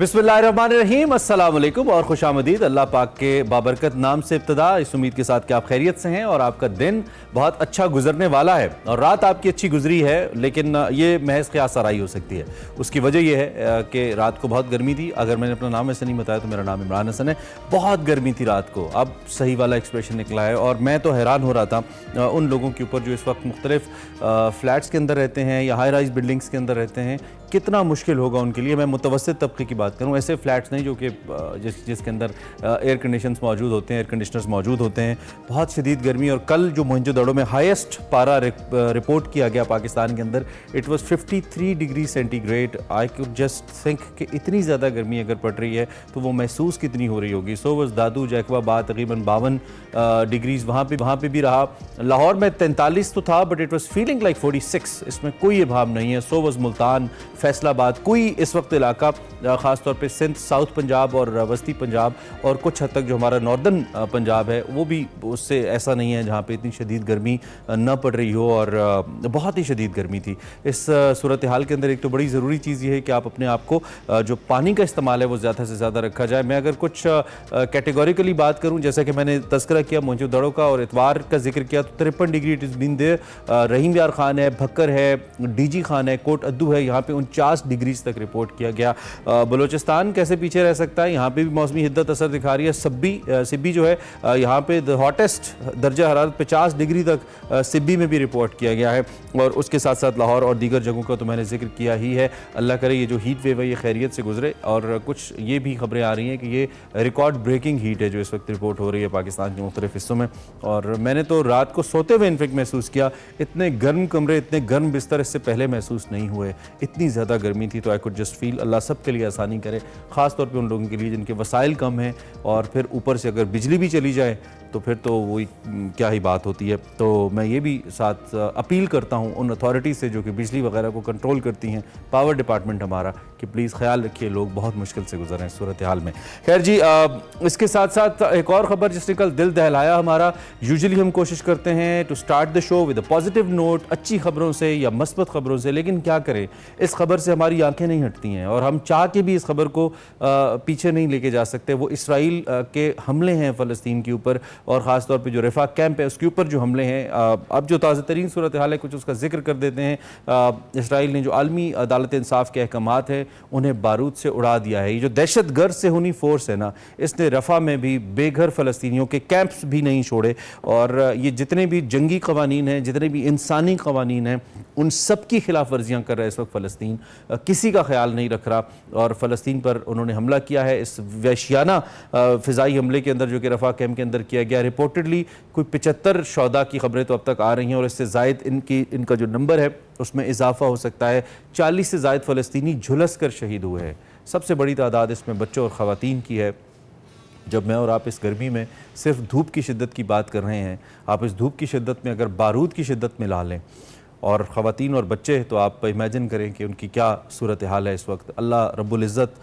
बिस्मिल्लाहिर्रहमानिर्रहीम, अस्सलाम वालेकुम और खुशामदीद। अल्लाह पाक के बाबरकत नाम से इब्तिदा, इस उम्मीद के साथ कि आप खैरियत से हैं और आपका दिन बहुत अच्छा गुजरने वाला है और रात आपकी अच्छी गुजरी है, लेकिन ये महज क़यास आराई हो सकती है। उसकी वजह यह है कि रात को बहुत गर्मी थी। अगर मैंने अपना नाम ऐसे नहीं बताया तो मेरा नाम इमरान हसन है। बहुत गर्मी थी रात को, अब सही वाला एक्सप्रेशन निकला है और मैं तो हैरान हो रहा था उन लोगों के ऊपर जो इस वक्त मुख्तलिफ फ्लैट्स के अंदर रहते हैं या हाई राइज बिल्डिंग्स के अंदर रहते हैं। कितना मुश्किल होगा उनके लिए। मैं मुतवस्सित तबके की बात करूं, ऐसे फ्लैट्स नहीं जो कि जिसके अंदर एयर कंडीशंस मौजूद होते हैं, एयर कंडीशनर्स मौजूद होते हैं। बहुत शदीद गर्मी और कल जो मोहनजोदड़ो में हाईएस्ट पारा रिपोर्ट किया गया पाकिस्तान के अंदर, it was 53 degree centigrade. I could just think कि इतनी ज़्यादा गर्मी अगर पड़ रही है तो वो महसूस कितनी हो रही होगी। सो वज़ दादू जैकबाबाद तकरीबन 52 डिग्रीज वहाँ पे भी रहा। लाहौर में 43 तो था but it was feeling like 46, इसमें कोई अभाव नहीं है। सो वज़ मुल्तान, फैसलाबाद, कोई इस वक्त इलाका ख़ास तौर पे सिंध, साउथ पंजाब और वस्ती पंजाब और कुछ हद तक जो हमारा नॉर्दर्न पंजाब है वो भी उससे ऐसा नहीं है जहाँ पे इतनी शदीद गर्मी न पड़ रही हो और बहुत ही शदीद गर्मी थी। इस सूरत हाल के अंदर एक तो बड़ी ज़रूरी चीज़ ये है कि आप अपने आप को जो पानी का इस्तेमाल है वो ज़्यादा से ज़्यादा रखा जाए। मैं अगर कुछ कैटेगोरिकली बात करूँ, जैसा कि मैंने तस्करा किया मोहनजोदड़ो का और इतवार का जिक्र किया, तो 53 degree it is been there. Rahim यार खान है, भक्कर है, डीजी खान है, कोट अद्दू है, यहाँ पे 49 डिग्रीज तक रिपोर्ट किया गया। बलूचिस्तान कैसे पीछे रह सकता है, यहाँ पे भी मौसमी हिद्दत असर दिखा रही है। सिब्बी जो है यहाँ पे द हॉटेस्ट दर्जा हरारत 50 डिग्री तक सिब्बी में भी रिपोर्ट किया गया है और उसके साथ साथ लाहौर और दीगर जगहों का तो मैंने जिक्र किया ही है। अल्लाह करे ये जो हीट वेव है ये खैरियत से गुजरे। और कुछ ये भी खबरें आ रही हैं कि ये रिकॉर्ड ब्रेकिंग हीट है जो इस वक्त रिपोर्ट हो रही है पाकिस्तान के मुख्तलिफ हिस्सों में। और मैंने तो रात को सोते हुए इनफेक्ट महसूस किया, इतने गर्म कमरे, इतने गर्म बिस्तर इससे पहले महसूस नहीं हुए। इतनी ज़्यादा गर्मी थी तो आई कुड जस्ट फील। अल्लाह सब के लिए आसानी करे, ख़ास तौर पे उन लोगों के लिए जिनके वसाइल कम हैं और फिर ऊपर से अगर बिजली भी चली जाए तो फिर तो वही क्या ही बात होती है। तो मैं ये भी साथ अपील करता हूँ उन अथॉरिटी से जो कि बिजली वगैरह को कंट्रोल करती हैं, पावर डिपार्टमेंट हमारा, कि प्लीज़ ख्याल रखिए, लोग बहुत मुश्किल से गुजर रहे हैं सूरत हाल में। खैर जी, इसके साथ साथ एक और ख़बर जिसने कल दिल दहलाया हमारा। यूजुअली हम कोशिश करते हैं to start the show with a positive note, अच्छी खबरों से या मस्बत खबरों से, लेकिन क्या करें, इस खबर से हमारी आंखें नहीं हटती हैं और हम चाह के भी इस खबर को पीछे नहीं लेके जा सकते। वो इसराइल के हमले हैं फ़लस्तीन के ऊपर और ख़ास तौर पे जो रफ़ा कैंप है उसके ऊपर जो हमले हैं। अब जो ताज़ा तरीन सूरत हाल है कुछ उसका जिक्र कर देते हैं। इसराइल ने जो आलमी अदालत इंसाफ के अहकामात हैं उन्हें बारूद से उड़ा दिया है। ये जो दहशत गर्द सेहूनी फोर्स है ना, इसने रफ़ा में भी बेघर फ़लस्तीनियों के कैंप्स भी नहीं छोड़े और ये जितने भी जंगी कवानीन हैं, जितने भी इंसानी कवानीन हैं, उन सब की खिलाफ वर्जियाँ कर रहा है इस वक्त फ़लस्तीन। किसी का ख्याल नहीं रख रहा और फ़लस्तीन पर उन्होंने हमला किया है। इस वहशियाना फ़िज़ाई हमले के अंदर जो कि रफ़ा कैंप के अंदर किया गया, रिपोर्टेडली कोई 75 शौदा की खबरें तो अब तक आ रही हैं और इससे ज़ायद इनका जो नंबर है उसमें इजाफा हो सकता है। 40 से ज़ायद फ़लस्तीनी झुलस कर शहीद हुए हैं। सबसे बड़ी तादाद इसमें बच्चों और ख़वातीन की है। जब मैं और आप इस गर्मी में सिर्फ धूप की शिद्दत की बात कर रहे हैं, आप इस धूप की शिद्दत में अगर बारूद की शिद्दत में ला लें और ख़वातीन और बच्चे, तो आप इमेजिन करें कि उनकी क्या सूरत हाल है इस वक्त। अल्लाह रब्बुल इज़्ज़त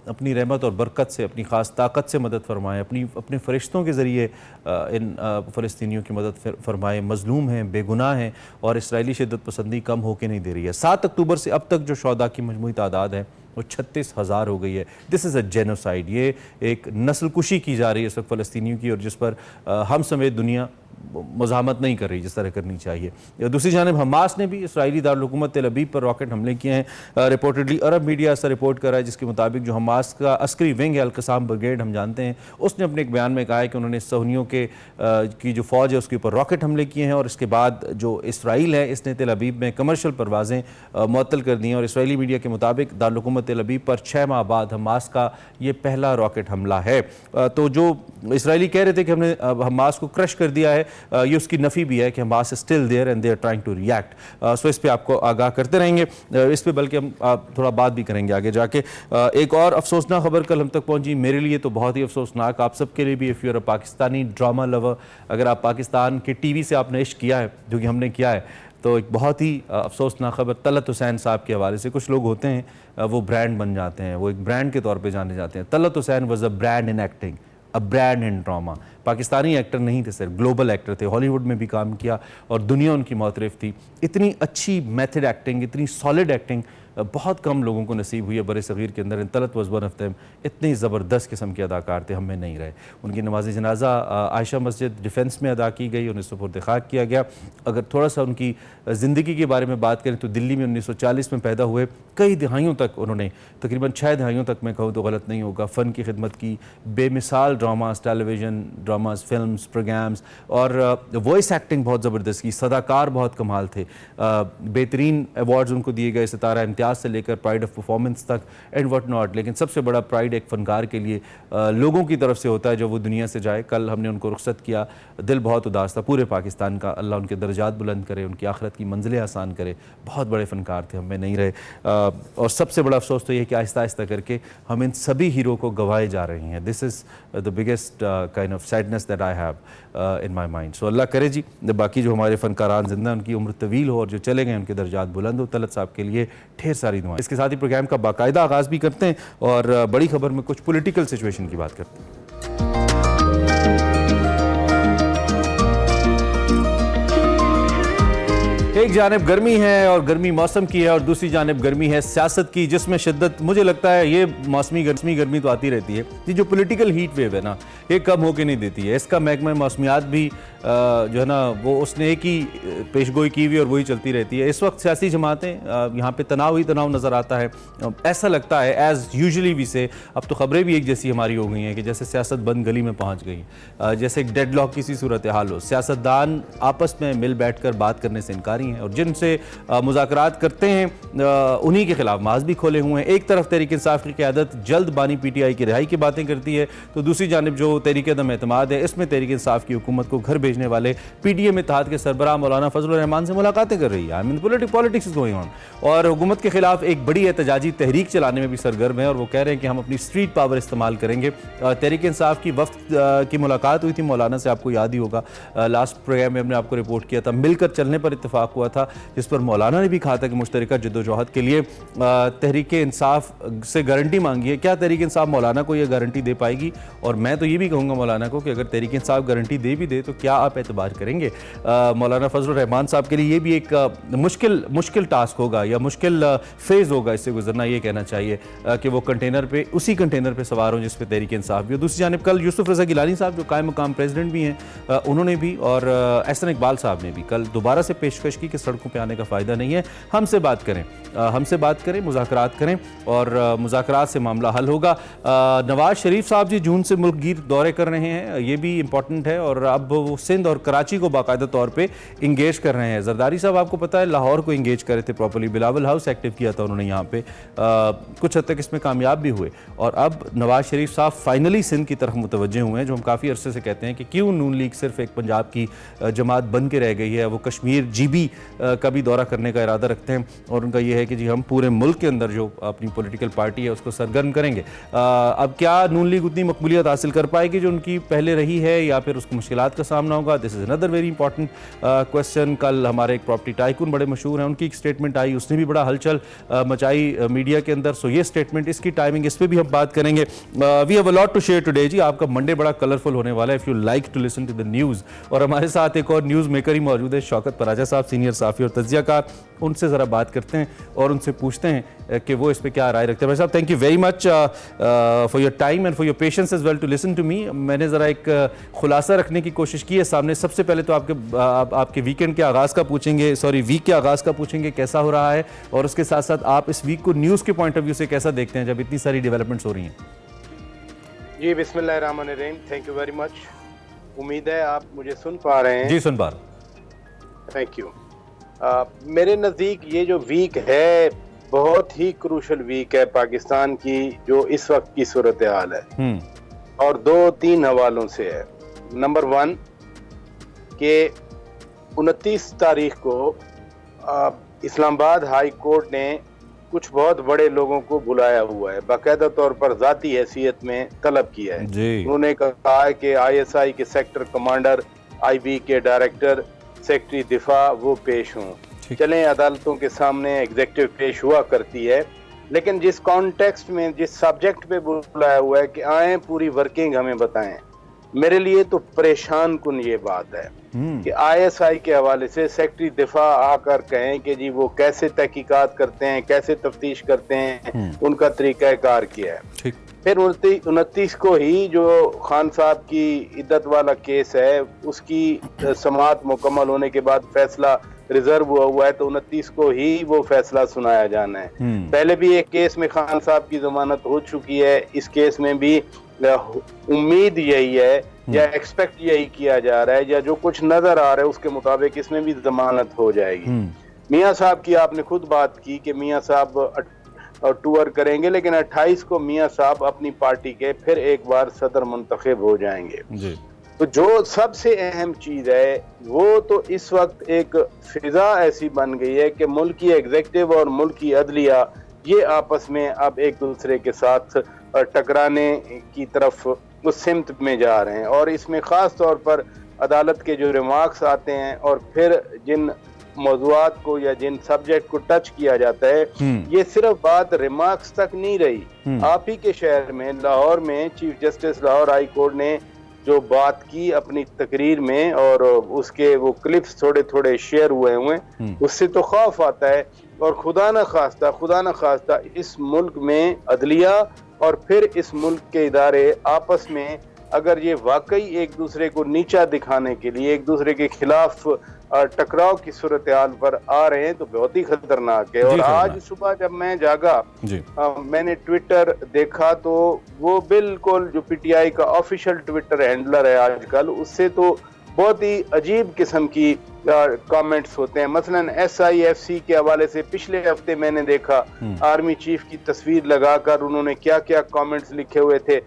अपनी रहमत और बरकत से, अपनी ख़ास ताकत से मदद फरमाए, अपने फ़रिश्तों के ज़रिए इन फ़लस्तीनियों की मदद फरमाए। मज़लूम हैं, बेगुनाह हैं और इसराइली शिद्दत पसंदी कम होकर नहीं दे रही है। 7 अक्टूबर से अब तक जो शौदा की मजमूई तादाद है वो 36,000 हो गई है। This is a genocide. ये एक नस्लकुशी की जा रही है इस वक्त फ़लस्तीनियों की और जिस पर हम समेत दुनिया मज़ाहमत नहीं कर रही जिस तरह करनी चाहिए। दूसरी जानिब हमास ने भी इसराइली दारुल-हुकूमत तेल अवीव पर रॉकेट हमले किए हैं। रिपोर्टेडली अरब मीडिया ऐसा रिपोर्ट कर रहा है जिसके मुताबिक जो हमास का अस्करी विंग है, अल-क़साम ब्रिगेड हम जानते हैं, उसने अपने एक बयान में कहा है कि उन्होंने सहूनियों की जो फ़ौज है उसके ऊपर रॉकेट हमले किए हैं और इसके बाद जो इसराइल है इसने तेल अवीव में कमर्शल परवाज़ें मुअत्तल कर दी हैं। और इसराइली मीडिया के मुताबिक दारुल-हुकूमत तेल अवीव पर 6 माह बाद हमास का ये पहला रॉकेट हमला है। तो जो इसराइली कह रहे थे कि हमने हमास को क्रश कर दिया है, ये उसकी नफ़ी भी है कि Hamas still there and they are trying to react. So इस पे आपको आगाह करते रहेंगे इस पे, बल्कि हम थोड़ा बात भी करेंगे आगे जाके। एक और अफसोसनाक खबर कल हम तक पहुंची, मेरे लिए तो बहुत ही अफसोसनाक, आप सबके लिए भी। If you are a Pakistani drama lover, अगर आप पाकिस्तान के टीवी से आपने इश्क किया है जो कि हमने किया है, तो एक बहुत ही अफसोसनाक खबर तलत हुसैन साहब के हवाले से। कुछ लोग होते हैं वो ब्रांड बन जाते हैं, वो एक ब्रांड के तौर पर जाने जाते हैं। Talat Hussain was a brand in acting, a brand in drama. Pakistani actor नहीं थे सर, ग्लोबल एक्टर थे, हॉलीवुड में भी काम किया और दुनिया उनकी मोतरफ थी। इतनी अच्छी मेथड एक्टिंग, इतनी सॉलिड एक्टिंग बहुत कम लोगों को नसीब हुई है बर सग़ीर के अंदर। Talat was one of them. इतनी ज़बरदस्त किस्म के अदाकार थे, हम में नहीं रहे। उनकी नमाज जनाजा आयशा मस्जिद डिफेंस में अदा की गई, उन्हें सुपुर्द खाक किया गया। अगर थोड़ा सा उनकी ज़िंदगी के बारे में बात करें तो दिल्ली में 1940 में पैदा हुए, कई दहाइयों तक उन्होंने, तकरीबन 6 दहाइयों तक मैं कहूँ तो गलत नहीं होगा, फ़न की खिदमत की। बेमिसाल dramas, television dramas, films, programmes और वॉइस एक्टिंग बहुत ज़बरदस्त की। सदाकार बहुत कमाल थे। बेहतरीन अवार्ड्स उनको दिए गए, सितारा इम्तियाज़ से लेकर प्राइड ऑफ परफॉर्मेंस तक एंड वट नॉट। लेकिन सबसे बड़ा प्राइड एक फ़नकार के लिए लोगों की तरफ से होता है जब वो दुनिया से जाए। कल हमने उनको रुखसत किया, दिल बहुत उदास था पूरे पाकिस्तान का। अल्लाह उनके दर्जात बुलंद करे, उनकी आखिरत की मंजिलें आसान करे। बहुत बड़े फ़नकार थे, हम में नहीं रहे। और सबसे बड़ा अफसोस तो ये कि आहिस्ता आहिस्ता करके हम इन सभी हीरो को गंवाए जा रहे हैं। This is the biggest kind of sadness that I have in my mind. So Allah करे जी बाकी जो हमारे फ़नकारान जिंदा, उनकी उम्र तवील हो और जो चले गए उनके दर्जात बुलंद हो। तलत साहब के लिए ढेर सारी दुआएं। इसके साथ ही प्रोग्राम का बाकायदा आगाज़ भी करते हैं और बड़ी खबर में कुछ पॉलिटिकल सिचुएशन की बात करते हैं। एक जानिब गर्मी है और गर्मी मौसम की है, और दूसरी जानिब गर्मी है सियासत की, जिसमें शिद्दत मुझे लगता है ये मौसमी गर्मी तो आती रहती है। ये जो पॉलिटिकल हीट वेव है ना, ये कम होके नहीं देती है। इसका महकमा मौसमियात भी जो है ना वो उसने एक ही पेशगोई की हुई और वही चलती रहती है। इस वक्त सियासी जमातें यहाँ पे तनाव ही तनाव नज़र आता है। ऐसा लगता है एज़ यूजुअली वी से, अब तो ख़बरें भी एक जैसी हमारी हो गई हैं कि जैसे सियासत बंद गली में पहुँच गई, जैसे एक डेडलॉक की सी सूरत हाल हो। सियासतदान आपस में मिल बैठ कर बात करने से इनकारी हैं और जिनसे मुज़ाकरात करते हैं उन्हीं के खिलाफ माज भी खोले हुए हैं। एक तरफ तहरीक इंसाफ की क़यादत जल्द बानी PTI की रिहाई की बातें करती है, तो दूसरी जानिब जो तहरीक अदम एतमाद है, इसमें तहरीक इंसाफ की हुकूमत को घर भेजने वाले PDM इत्तेहाद के सरबराह मौलाना फजलुर रहमान से मुलाकातें कर रही है। I mean politics is going on, और हुकूमत के खिलाफ एक बड़ी एहतजाजी तहरीक चलाने में भी सरगर्म है और वो कह रहे हैं कि हम अपनी स्ट्रीट पावर इस्तेमाल करेंगे। तहरीक इंसाफ की वफ्द की मुलाकात हुई थी मौलाना से, आपको याद ही होगा लास्ट प्रोग्राम में हमने आपको रिपोर्ट किया था। मिलकर चलने पर इत्तेफाक हुआ था, जिस पर मौलाना ने भी कहा था कि मुश्तरका जद्दोजहद के लिए तहरीक इंसाफ से गारंटी मांगी है। क्या तहरीक इंसाफ मौलाना को यह गारंटी दे पाएगी? और मैं तो ये भी कहूँगा मौलाना को कि अगर तहरीक इंसाफ गारंटी दे भी दे तो क्या आप एतबार करेंगे? मौलाना फजलुर रहमान साहब के लिए ये भी एक मुश्किल टास्क होगा या मुश्किल फेज़ होगा इससे गुजरना। ये कहना चाहिए कि वो उसी कंटेनर पे सवार हो जिस पे तहरीक इंसाफ भी हो। दूसरी जानिब कल यूसुफ रज़ा गिलानी साहब जो कायम मकाम प्रेसिडेंट भी हैं, उन्होंने भी, और एहसन इकबाल साहब ने भी कल दोबारा से पेशकश की कि सड़कों पे आने का फ़ायदा नहीं है, हमसे बात करें, मुज़ाकरात करें और मुज़ाकरात से मामला हल होगा। नवाज शरीफ साहब जी जून से मुल्क गिर दौरे कर रहे हैं, ये भी इंपॉर्टेंट है, और अब वो सिंध और कराची को बाकायदा तौर पे इंगेज कर रहे हैं। जरदारी साहब आपको पता है लाहौर को इंगेज करे थे प्रॉपर्ली, बिलावल हाउस एक्टिव किया था उन्होंने यहाँ पे, कुछ हद तक इसमें कामयाब भी हुए। और अब नवाज शरीफ साहब फाइनली सिंध की तरफ मुतवज्जे हुए हैं, जो हम काफ़ी अरसे से कहते हैं कि क्यों नून लीग सिर्फ एक पंजाब की जमात बन के रह गई है। वो कश्मीर GB का भी दौरा करने का इरादा रखते हैं और उनका ये है कि जी हम पूरे मुल्क के अंदर जो अपनी पॉलिटिकल पार्टी है उसको सरगर्म करेंगे। अब क्या नून लीग उतनी मकबूलियत हासिल कर पाएगी जो उनकी पहले रही है, या फिर उसको मुश्किलात का सामना होगा? This is another very important question. कल हमारे एक प्रॉपर्टी टाइकून बड़े मशहूर हैं, उनकी एक स्टेटमेंट आई, उसने भी बड़ा हलचल मचाई मीडिया के अंदर। सो ये स्टेटमेंट, इसकी टाइमिंग, इस पर भी हम बात करेंगे। We have a lot to share today जी। आपका मंडे बड़ा कलरफुल होने वाला है if you like to listen to the news. और हमारे साथ एक और न्यूज़ मेकर ही मौजूद है, शौकत पराजा साहब, सीनियर साफ़ी और तज्जियाकार। उनसे ज़रा बात करते हैं और उनसे पूछते हैं कि वो इस पर क्या राय रखते हैं। भाई साहब, thank you very much for your time and for your patience as well to listen to me. मैंने ज़रा एक खुलासा रखने की कोशिश की है सामने। सबसे पहले तो आपके वीकेंड के आगाज़ का पूछेंगे, वीक के आगाज़ का पूछेंगे कैसा हो रहा है, और उसके साथ साथ आप इस वीक को न्यूज़ के पॉइंट ऑफ व्यू से कैसा देखते हैं जब इतनी सारी डेवलपमेंट्स हो रही हैं। जी बिस्मिल्लाहिर्रहमानिर्रहीम, थैंक यू वेरी मच। उम्मीद है आप मुझे सुन पा रहे हैं। जी सुन पा रहे। Thank you. मेरे नज़दीक ये जो वीक है बहुत ही क्रूशल वीक है पाकिस्तान की, जो इस वक्त की सूरत हाल है, और 2-3 हवालों से है। नंबर 1 के 29 तारीख को इस्लामाबाद हाई कोर्ट ने कुछ बहुत बड़े लोगों को बुलाया हुआ है, बाकायदा तौर पर ज़ाती हैसियत में तलब किया है। उन्होंने कहा है कि ISI के सेक्टर कमांडर, IB के डायरेक्टर, सेक्रेटरी दिफा वो पेश हों। चलें, अदालतों के सामने एग्जीक्यूटिव पेश हुआ करती है, लेकिन जिस कॉन्टेक्स्ट में, जिस सब्जेक्ट पे बुलाया हुआ है कि आए पूरी वर्किंग हमें बताएं, मेरे लिए तो परेशान कुन ये बात है कि ISI के हवाले से सेक्रेटरी दिफा आकर कहें कि जी वो कैसे तहकीकात करते हैं, कैसे तफ्तीश करते हैं, उनका तरीकाकार क्या है। फिर 29 को ही जो खान साहब की इद्दत वाला केस है उसकी समाअत मुकम्मल होने के बाद फैसला रिजर्व हुआ है, तो 29 को ही वो फैसला सुनाया जाना है। पहले भी एक केस में खान साहब की जमानत हो चुकी है, इस केस में भी उम्मीद यही है या एक्सपेक्ट यही किया जा रहा है या जो कुछ नजर आ रहा है उसके मुताबिक इसमें भी जमानत हो जाएगी। मियां साहब की आपने खुद बात की कि मियां साहब टूर करेंगे, लेकिन 28 को मियां साहब अपनी पार्टी के फिर एक बार सदर मुंतखब हो जाएंगे जी। तो जो सबसे अहम चीज है वो तो इस वक्त एक फिजा ऐसी बन गई है कि मुल्क की एग्जीक्यूटिव और मुल्क की अदलिया ये आपस में अब एक दूसरे के साथ टकराने की तरफ उस सिमत में जा रहे हैं, और इसमें खास तौर पर अदालत के जो रिमार्क्स आते हैं और फिर जिन मौज़ूआत को या जिन सब्जेक्ट को टच किया जाता है, ये सिर्फ बात रिमार्क्स तक नहीं रही। आप ही के शहर में लाहौर में chief justice Lahore high court ने जो बात की अपनी तकरीर में, और उसके वो क्लिप्स थोड़े थोड़े शेयर हुए उससे तो खौफ आता है। और खुदा न खास्ता इस मुल्क में अदलिया और फिर इस मुल्क के इदारे आपस में अगर ये वाकई एक दूसरे को नीचा दिखाने के लिए एक दूसरे के खिलाफ टकराव की सूरत हाल पर आ रहे हैं तो बहुत ही खतरनाक है। और आज सुबह जब मैं जागा मैंने ट्विटर देखा तो वो बिल्कुल जो PTI का ऑफिशियल ट्विटर हैंडलर है आजकल, उससे तो बहुत ही अजीब किस्म की कमेंट्स होते हैं। मसलन SIFC के हवाले से पिछले हफ्ते मैंने देखा आर्मी चीफ की तस्वीर लगाकर उन्होंने क्या क्या कमेंट्स लिखे हुए थे।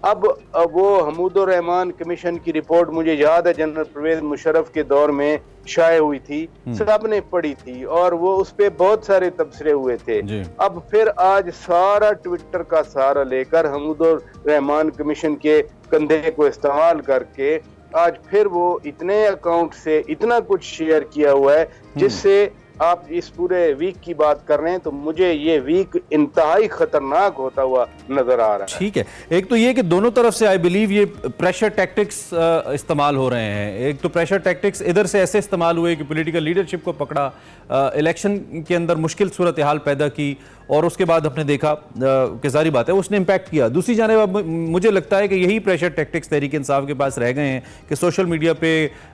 अब वो हमीदुर रहमान कमीशन की रिपोर्ट मुझे याद है जनरल परवेज मुशर्रफ के दौर में शाये हुई थी, सबने पढ़ी थी और वो उस पे बहुत सारे तबसरे हुए थे। अब फिर आज सारा ट्विटर का सहारा लेकर हमीदुर रहमान कमीशन के कंधे को इस्तेमाल करके आज फिर वो इतने अकाउंट से इतना कुछ शेयर किया हुआ है जिससे आप इस पूरे वीक की बात कर रहे हैं, तो मुझे ये वीक इंतहाई खतरनाक होता हुआ नजर आ रहा है। ठीक है, एक तो ये कि दोनों तरफ से आई बिलीव ये प्रेशर टैक्टिक्स इस्तेमाल हो रहे हैं। एक तो प्रेशर टैक्टिक्स इधर से ऐसे इस्तेमाल हुए कि पॉलिटिकल लीडरशिप को पकड़ा, इलेक्शन के अंदर मुश्किल सूरत हाल पैदा की, और उसके बाद हमने देखा कि जारी बात है उसने इम्पैक्ट किया। दूसरी जानिब मुझे लगता है कि यही प्रेशर टैक्टिक्स तहरीक इंसाफ के पास रह गए हैं कि सोशल मीडिया पे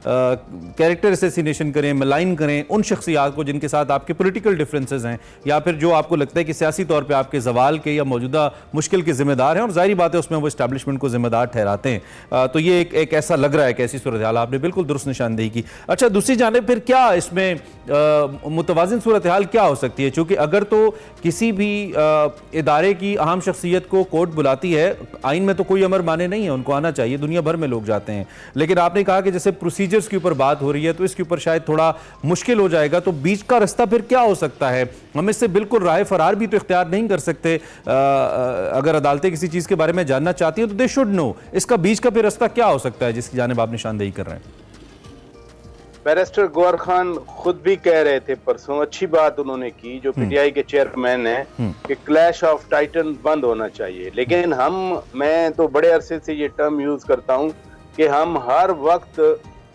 कैरेक्टर असैसिनेशन करें, मलाइन करें उन शख्सियात को जिनके साथ आपके पॉलिटिकल डिफरेंसेस हैं या फिर जो आपको लगता है कि सियासी तौर पे आपके जवाल के या मौजूदा मुश्किल के जिम्मेदार हैं, और जाहिर बात है उसमें वो इस्टेब्लिशमेंट को जिम्मेदार ठहराते हैं। तो ये एक ऐसा लग रहा है कि ऐसी सूरत हाल आपने बिल्कुल दुरुस्त निशानदेही की। अच्छा, दूसरी जानिब फिर क्या इसमें मुतवाज़िन सूरत हाल क्या हो सकती है? चूँकि अगर तो किसी भी इदारे की अहम शख्सियत को कोर्ट बुलाती है, आइन में तो कोई अमर माने नहीं है, उनको आना चाहिए, दुनिया भर में लोग जाते हैं, लेकिन आपने कहा कि जैसे प्रोसीजर्स के ऊपर बात हो रही है तो इसके ऊपर शायद थोड़ा मुश्किल हो जाएगा। तो बीच का रास्ता फिर क्या हो सकता है? हम इससे बिल्कुल राह फरार भी तो इख्तियार नहीं कर सकते। अगर अदालतें किसी चीज़ के बारे में जानना चाहती हैं तो दे शुड नो, इसका बीच का फिर रास्ता क्या हो सकता है जिसकी जानिब आप निशानदेही कर रहे हैं? बैरिस्टर गौहर खान खुद भी कह रहे थे परसों, अच्छी बात उन्होंने की जो PTI के चेयरमैन हैं, कि क्लैश ऑफ टाइटन बंद होना चाहिए। लेकिन मैं तो बड़े अरसे से ये टर्म यूज करता हूँ कि हम हर वक्त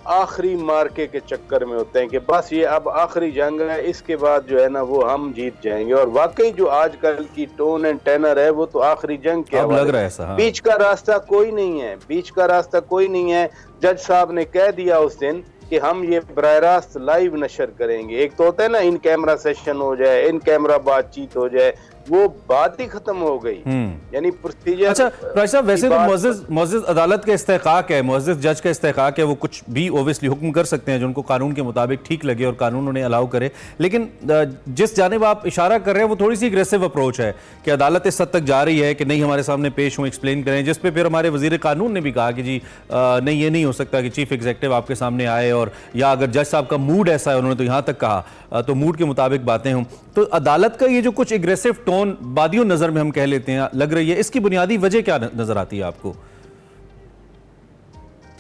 आखिरी मार्के के चक्कर में होते हैं कि बस ये अब आखिरी जंग है, इसके बाद जो है ना वो हम जीत जाएंगे। और वाकई जो आजकल की टोन एंड टेनर है वो तो आखिरी जंग के लग रहा है ऐसा। हाँ। बीच का रास्ता कोई नहीं है, बीच का रास्ता कोई नहीं है। जज साहब ने कह दिया उस दिन कि हम ये बराह रास्त लाइव नशर करेंगे। एक तो होता है ना इन कैमरा सेशन हो जाए, इन कैमरा बातचीत हो जाए, वो बात ही खत्म हो गई, यानी प्रोसीजर। अच्छा राज साहब, वैसे तो मुअज़्ज़ज़ अदालत का इस्तेहक़ाक़ है, मुअज़्ज़ज़ जज का इस्तेहक़ाक़ है, वो कुछ भी ओबियसली हुक्म कर सकते हैं जो उनको कानून के मुताबिक ठीक लगे और कानून उन्हें अलाउ करे। लेकिन जिस जानिब आप इशारा कर रहे हैं वो थोड़ी सी एग्रेसिव अप्रोच है कि अदालत इस हद तक जा रही है कि नहीं हमारे सामने पेश हों, एक्सप्लेन करें, जिस पे फिर हमारे वज़ीर कानून ने भी कहा कि जी नहीं ये नहीं हो सकता कि चीफ एग्जीक्यूटिव आपके सामने आए, और या अगर जज साहब का मूड ऐसा है, उन्होंने तो यहाँ तक कहा, तो मूड के मुताबिक बातें हों। तो अदालत का ये जो कुछ एग्रेसिव टोन बादियों नजर में हम कह लेते हैं लग रही है, इसकी बुनियादी वजह क्या नजर आती है आपको?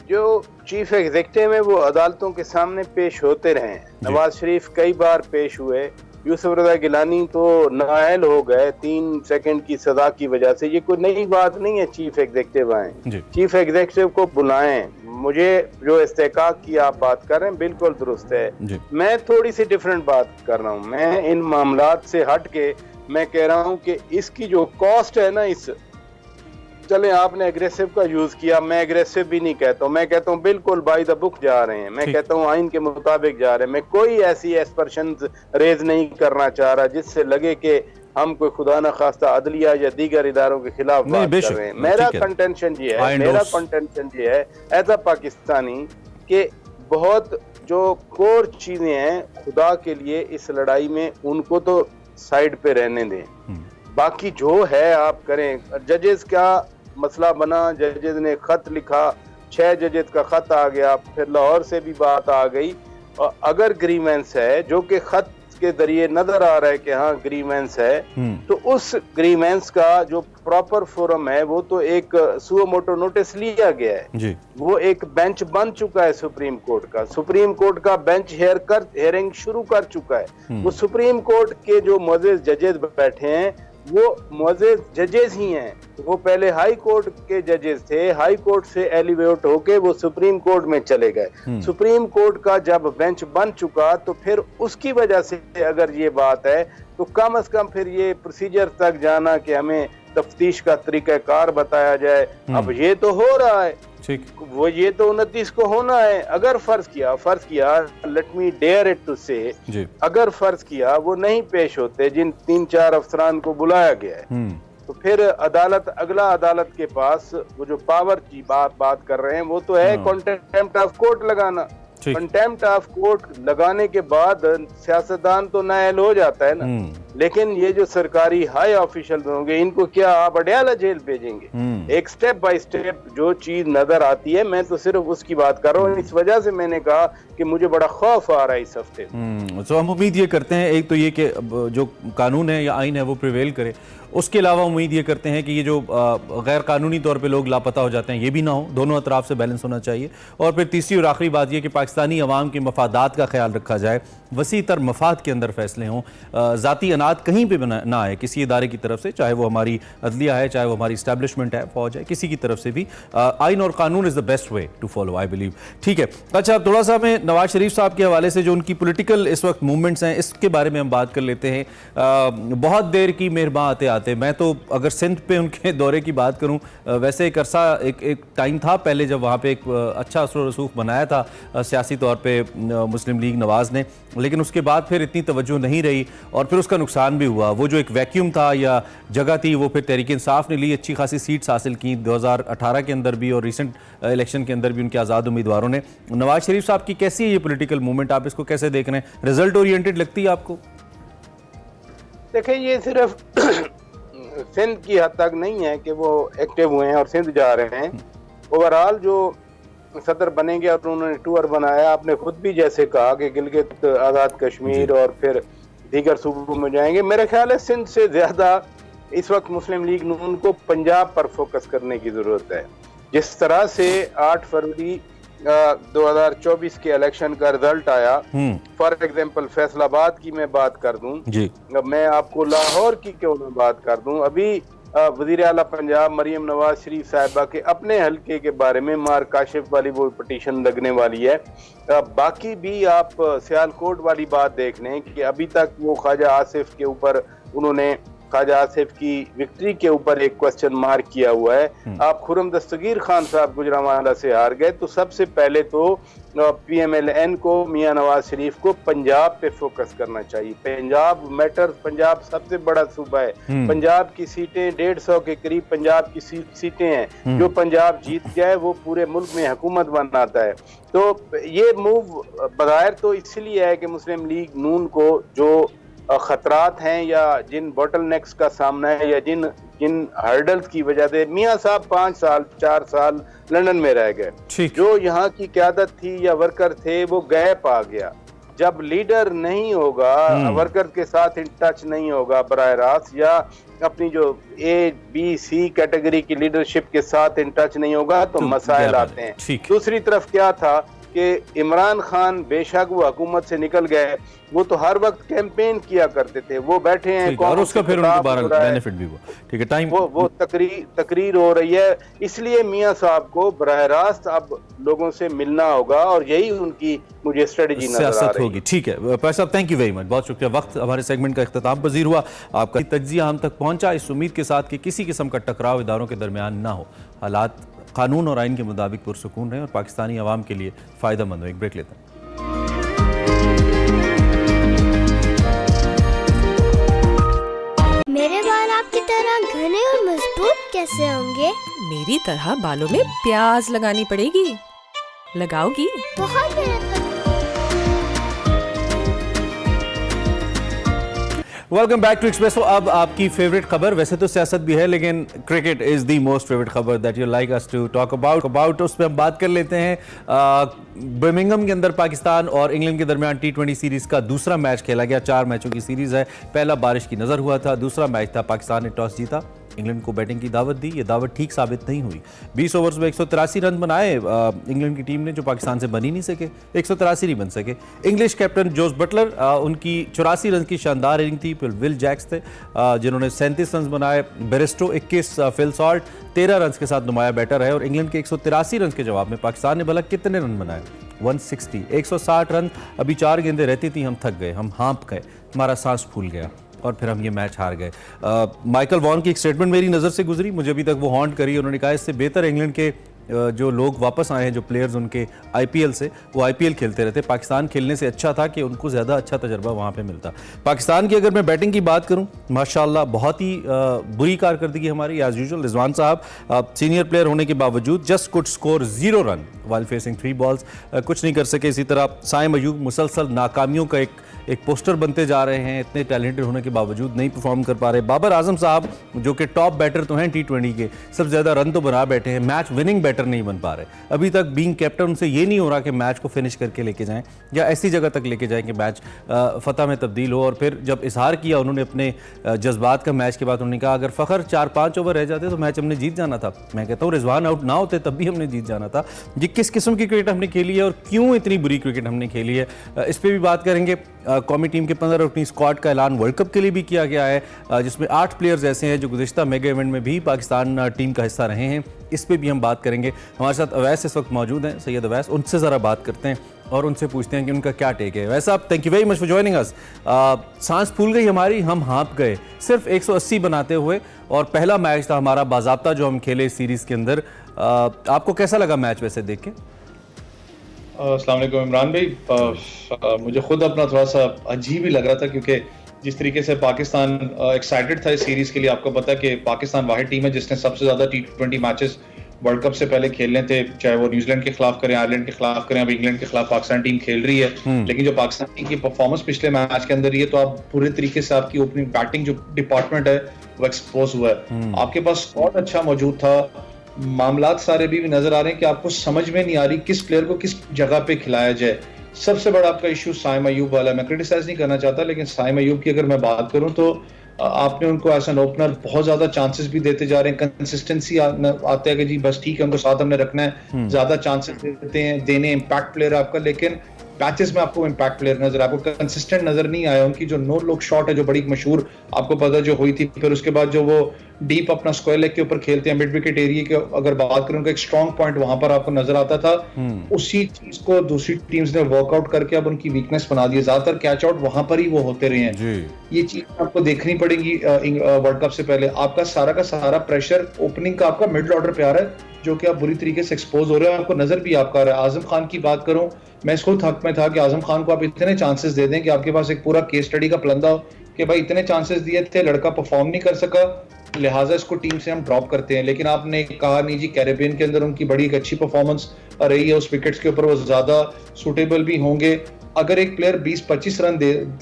जो चीफ एग्जीक्यूटिव है वो अदालतों के सामने पेश होते रहे। नवाज शरीफ कई बार पेश हुए, यूसुफ रजा गिलानी तो नाअहल हो गए 3 सेकंड की सजा की वजह से। ये कोई नई बात नहीं है, चीफ एग्जीक्यूटिव आए, चीफ एग्जीक्यूटिव को बुलाएं। मुझे जो इस्तेहकाक की आप बात कर रहे हैं बिल्कुल दुरुस्त है, मैं थोड़ी सी डिफरेंट बात कर रहा हूँ। मैं इन मामलात से हट के मैं कह रहा हूँ कि इसकी जो कॉस्ट है ना, इस चले आपने एग्रेसिव का यूज किया, मैं एग्रेसिव भी नहीं कहता हूँ, मैं कहता हूँ बिल्कुल बाय द बुक जा रहे हैं, मैं कहता हूँ आइन के मुताबिक जा रहे हैं। मैं कोई ऐसी एस्पर्शन रेज नहीं करना चाह रहा जिससे लगे कि हम कोई खुदा न खास्ता अदलिया या दीगर इदारों के खिलाफ बात कर रहे हैं। मेरा कंटेंशन ये है, मेरा कंटेंशन ये है एज अ पाकिस्तानी कि बहुत जो कोर चीजें हैं खुदा के लिए इस लड़ाई में उनको तो साइड पे रहने दें, बाकी जो है आप करें। जजेस का मसला बना, जजेस ने खत लिखा, 6 जजेस का खत आ गया, फिर लाहौर से भी बात आ गई। और अगर ग्रीवेंस है जो कि खत के जरिए नजर आ रहा है कि हाँ ग्रीवेंस है, तो उस ग्रीवेंस का जो प्रॉपर फोरम है वो तो एक सुओ मोटो नोटिस लिया गया है जी। वो एक बेंच बन चुका है सुप्रीम कोर्ट का, सुप्रीम कोर्ट का बेंच हेयरिंग शुरू कर चुका है। वो सुप्रीम कोर्ट के जो मुअज़्ज़िज़ जजेस बैठे हैं वो मुअज़्ज़िज़ जजेस ही हैं। वो पहले हाई कोर्ट के जजेस थे, हाई कोर्ट से एलिवेट होके वो सुप्रीम कोर्ट में चले गए। सुप्रीम कोर्ट का जब बेंच बन चुका तो फिर उसकी वजह से अगर ये बात है तो कम से कम फिर ये प्रोसीजर तक जाना कि हमें तफ्तीश का तरीकाकार बताया जाए। अब ये तो हो रहा है, ठीक, वो ये तो 29 को होना है। अगर फर्ज किया let me dare it to say, अगर फर्ज किया वो नहीं पेश होते जिन 3-4 अफसरान को बुलाया गया है, तो फिर अदालत, अगला अदालत के पास वो जो पावर की बात कर रहे हैं वो तो है कंटेम्प्ट ऑफ कोर्ट लगाना। कंटेम्प्ट ऑफ कोर्ट लगाने के बाद सियासतदान तो नाअहल हो जाता है ना, लेकिन ये जो सरकारी हाई ऑफिशियल होंगे इनको क्या आप अडयाला जेल भेजेंगे? एक स्टेप बाय स्टेप जो चीज नजर आती है, मैं तो सिर्फ उसकी बात कर रहा हूँ। इस वजह से मैंने कहा कि मुझे बड़ा खौफ आ रहा है इस हफ्ते। तो हम उम्मीद ये करते हैं, एक तो ये कि जो कानून है या आइन है वो प्रिवेल करे, उसके अलावा उम्मीद ये करते हैं कि ये जो गैर कानूनी तौर पे लोग लापता हो जाते हैं ये भी ना हो, दोनों अतराफ से बैलेंस होना चाहिए। और फिर तीसरी और आखिरी बात ये कि पाकिस्तानी अवाम के मफादात का ख्याल रखा जाए, वसी तर मफाद के अंदर फैसले हों, ज़ाती अनाद कहीं पर ना आए किसी इदारे की तरफ से, चाहे वो हमारी अदलिया है, चाहे वो हमारी इस्टेब्लिशमेंट है, फौज है, किसी की तरफ से भी। आइन और कानून is the best way to follow, I believe. ठीक है, अच्छा थोड़ा सा मैं नवाज शरीफ साहब के हवाले से जो उनकी पॉलिटिकल इस वक्त मूवमेंट्स हैं इसके बारे में हम बात कर लेते हैं। बहुत देर की मेहरबान आते आते, मैं तो अगर सिंध पे उनके दौरे की बात करूं, वैसे एक अरसा एक टाइम था पहले जब वहाँ पे एक अच्छा असर रसूख बनाया था सियासी तौर पे मुस्लिम लीग नवाज़ ने, लेकिन उसके बाद फिर इतनी तवज्जो नहीं रही और फिर उसका नुकसान भी हुआ। वो जो एक वैक्यूम था या जगह थी वो फिर तहरीक इंसाफ ने ली, अच्छी खासी सीट्स हासिल की 2018 के अंदर भी और रिसेंट इलेक्शन के अंदर भी उनके आज़ाद उम्मीदवारों ने। नवाज शरीफ साहब की कैसी है ये पॉलिटिकल मूवमेंट, आप इसको कैसे देख रहे हैं? रिजल्ट ओरिएंटेड लगती है आपको? देखिए ये सिर्फ सिंध की हद तक नहीं है कि वो एक्टिव हुए हैं और सिंध जा रहे हैं। ओवरऑल जो सदर बनेंगे और उन्होंने टूर बनाया, आपने खुद भी जैसे कहा कि गिलगित आज़ाद कश्मीर और फिर दीगर सूबों में जाएंगे। मेरा ख्याल है सिंध से ज्यादा इस वक्त मुस्लिम लीग नून को पंजाब पर फोकस करने की जरूरत है। जिस तरह से 8 फरवरी 2024 के इलेक्शन का रिजल्ट आया, फॉर एग्जांपल फैसलाबाद की मैं बात कर दूं जी, मैं आपको लाहौर की क्यों ना बात कर दूं। अभी वजीर आला पंजाब मरियम नवाज शरीफ साहिबा के अपने हल्के के बारे में मार काशिफ वाली वो पिटीशन लगने वाली है। बाकी भी आप सियालकोट वाली बात देख लें कि अभी तक वो ख्वाजा आसिफ के ऊपर उन्होंने ख्वाजा आसिफ की विक्ट्री के ऊपर एक क्वेश्चन मार्क किया हुआ है। आप खुर्रम दस्तगीर खान साहब गुजरांवाला से हार गए, तो सबसे पहले तो PMLN को, मियां नवाज शरीफ को पंजाब पे फोकस करना चाहिए। पंजाब मैटर्स, पंजाब सबसे बड़ा सूबा है, पंजाब की सीटें 150 के करीब पंजाब की सीटें हैं। जो पंजाब जीत जाए वो पूरे मुल्क में हुकूमत बनाता है। तो ये मूव बग़ैर तो इसलिए है कि मुस्लिम लीग नून को जो खतरात हैं या जिन बॉटलनेक्स का सामना है या जिन हर्डल्स की वजह से मियां साहब 5 साल 4 साल लंदन में रह गए, जो यहाँ की क़यादत थी या वर्कर थे वो गैप आ गया। जब लीडर नहीं होगा, वर्कर के साथ इन टच नहीं होगा बराह रास्त, या अपनी जो A-B-C कैटेगरी की लीडरशिप के साथ इन टच नहीं होगा तो मसाइल आते हैं। दूसरी तरफ क्या था कि इमरान खान बेशक वो हुकूमत से निकल गए, वो तो हर वक्त कैंपेन किया करते थे, वो बैठे हैं और उसका फिर उनको बेनिफिट भी हुआ। ठीक है, टाइम वो तकरीर हो रही है, इसलिए मियां साहब को बराह रास्त अब लोगों से मिलना होगा और यही उनकी मुझे स्ट्रेटजी नजर आ रही होगी। ठीक है पैसा साहब, थैंक यू वेरी मच, बहुत शुक्रिया। वक्त हमारे सेगमेंट का इख्तिताम पजीर हुआ, आपका तज्जिया हम तक पहुंचा इस उम्मीद के साथ कि किसी किस्म का टकराव इदारों के दरमियान ना हो, हालात कानून और आइन के मुताबिक पुरसुकून रहे और पाकिस्तानी अवाम के लिए फ़ायदेमंद हो। एक ब्रेक लेते हैं। मेरे बाल आपकी तरह घने और मजबूत कैसे होंगे? मेरी तरह बालों में प्याज लगानी पड़ेगी। लगाओगी? बहुत मेहनत। Welcome back to Expresso. अब आपकी फेवरेट खबर, वैसे तो सियासत भी है लेकिन cricket is the most favourite खबर that you like us to talk about उस पर हम बात कर लेते हैं। बर्मिंघम के अंदर पाकिस्तान और इंग्लैंड के दरमियान T20 सीरीज़ का दूसरा मैच खेला गया। 4 मैचों की सीरीज़ है। पहला बारिश की नज़र हुआ था, दूसरा मैच था पाकिस्तान ने टॉस जीता, इंग्लैंड को बैटिंग की दावत दी। ये दावत ठीक साबित नहीं हुई। 20 ओवर्स में 183 रन बनाए इंग्लैंड की टीम ने, जो पाकिस्तान से बन ही नहीं सके। 183 नहीं बन सके। इंग्लिश कैप्टन जोस बटलर, उनकी 84 रन की शानदार इनिंग थी। फिर विल जैक्स थे जिन्होंने 37 रन बनाए। बेरेस्टो 21, फिल सॉल्ट 13 रन के साथ नुमाया बैटर रहे और इंग्लैंड के 183 रन के जवाब में पाकिस्तान ने भला कितने रन बनाए? 160। 160 रन। अभी 4 गेंदें रहती थी, हम थक गए, हम हाँप गए, हमारा सांस फूल गया और फिर हम ये मैच हार गए। माइकल वॉन की एक स्टेटमेंट मेरी नज़र से गुजरी, मुझे अभी तक वो हॉन्ट करी। उन्होंने कहा इससे बेहतर इंग्लैंड के जो लोग वापस आए हैं, जो प्लेयर्स उनके IPL से, वो IPL खेलते रहते। पाकिस्तान खेलने से अच्छा था कि उनको ज़्यादा अच्छा तजर्बा वहाँ पे मिलता। पाकिस्तान की अगर मैं बैटिंग की बात करूँ, माशाल्लाह बहुत ही बुरी कारकर्दगी हमारी एज यूजुअल। रिजवान साहब सीनियर प्लेयर होने के बावजूद just could score 0 run while facing 3 balls, कुछ नहीं कर सके। इसी तरह साइम अयूब मुसलसल नाकामियों का एक पोस्टर बनते जा रहे हैं, इतने टैलेंटेड होने के बावजूद नहीं परफॉर्म कर पा रहे। बाबर आजम साहब जो कि टॉप बैटर तो हैं T20 के, सबसे ज़्यादा रन तो बना बैठे हैं, मैच विनिंग बैटर नहीं बन पा रहे। अभी तक बीइंग कैप्टन उनसे ये नहीं हो रहा कि मैच को फिनिश करके लेके जाएं या ऐसी जगह तक लेके जाएं कि मैच फतह में तब्दील हो। और फिर जब इजहार किया उन्होंने अपने जज्बात का मैच के बाद, उन्होंने कहा अगर फ़खर 4-5 ओवर रह जाते तो मैच हमने जीत जाना था। मैं कहता हूँ रिजवान आउट ना होते तब भी हमने जीत जाना था। ये किस किस्म की क्रिकेट हमने खेली है और क्यों इतनी बुरी क्रिकेट हमने खेली है, इस पर भी बात करेंगे। कौमी टीम के 15 रुकनी स्क्वाड का ऐलान वर्ल्ड कप के लिए भी किया गया है, जिसमें 8 प्लेयर्स ऐसे हैं जो गुज़िश्ता मेगा इवेंट में भी पाकिस्तान टीम का हिस्सा रहे हैं। इस पे भी हम बात करेंगे। हमारे साथ अवैस इस वक्त मौजूद हैं, सैयद अवैस, उनसे ज़रा बात करते हैं और उनसे पूछते हैं कि उनका क्या टेक है। वैसे आप thank you very much for joining us. सांस फूल गई हमारी, हम हाँप गए सिर्फ 180 बनाते हुए, और पहला मैच था हमारा बाज़ाब्ता जो हम खेले इस सीरीज़ के अंदर। आपको कैसा लगा मैच वैसे देख के? अस्सलाम वालेकुम इमरान भाई, मुझे खुद अपना थोड़ा सा अजीब ही लग रहा था क्योंकि जिस तरीके से पाकिस्तान एक्साइटेड था इस सीरीज़ के लिए। आपको पता है कि पाकिस्तान वाहिद टीम है जिसने सबसे ज़्यादा T20 मैचेस वर्ल्ड कप से पहले खेलने थे, चाहे वो न्यूजीलैंड के खिलाफ करें, आयरलैंड के खिलाफ करें, अब इंग्लैंड के खिलाफ पाकिस्तान टीम खेल रही है। लेकिन जो पाकिस्तान टीम की परफॉर्मेंस पिछले मैच के अंदर, ये तो आप पूरे तरीके से आपकी ओपनिंग बैटिंग जो डिपार्टमेंट है वो एक्सपोज हुआ है। आपके पास स्क्वाड अच्छा मौजूद था, मामलात सारे भी नजर आ रहे हैं कि आपको समझ में नहीं आ रही किस प्लेयर को किस जगह पे खिलाया जाए। सबसे बड़ा आपका इशू साइम अयूब वाला, मैं क्रिटिसाइज नहीं करना चाहता, लेकिन साइम अयूब की अगर मैं बात करूं तो आपने उनको एज एन ओपनर बहुत ज्यादा चांसेस भी देते जा रहे हैं। कंसिस्टेंसी आते हैं कि जी बस ठीक है उनको साथ हमने रखना है, ज्यादा चांसेस देते हैं देने, इम्पैक्ट प्लेयर आपका, लेकिन पैचेस में आपको इम्पैक्ट प्लेयर नजर, आपको कंसिस्टेंट नजर नहीं आया। उनकी जो नो लुक शॉट है जो बड़ी मशहूर आपको पता जो हुई थी, फिर उसके बाद जो वो डीप अपना स्क्वायर लेग के ऊपर खेलते हैं मिड विकेट एरिया के, अगर बात करें उनका एक स्ट्रॉन्ग पॉइंट वहां पर आपको नजर आता था। उसी चीज को दूसरी टीम्स ने वर्कआउट करके अब उनकी वीकनेस बना दी है। ज्यादातर कैच आउट वहां पर ही वो होते रहे हैं। ये चीज आपको देखनी पड़ेगी वर्ल्ड कप से पहले। आपका सारा प्रेशर ओपनिंग का आपका मिडल ऑर्डर पे आ रहा है जो कि आप बुरी तरीके से एक्सपोज हो रहे हैं, आपको नजर भी आपका आ रहा है। आजम खान की बात करूं, मैं इसको हक में था कि आजम खान को आप इतने चांसेस दे दें कि आपके पास एक पूरा केस स्टडी का प्लंदा हो कि भाई इतने चांसेस दिए थे, लड़का परफॉर्म नहीं कर सका, लिहाजा इसको टीम से हम ड्रॉप करते हैं। लेकिन आपने कहा नहीं जी, कैरेबियन के अंदर उनकी बड़ी एक अच्छी परफॉर्मेंस रही है, उस विकेट्स के ऊपर वो ज्यादा सूटेबल भी होंगे। अगर एक प्लेयर 20-25 रन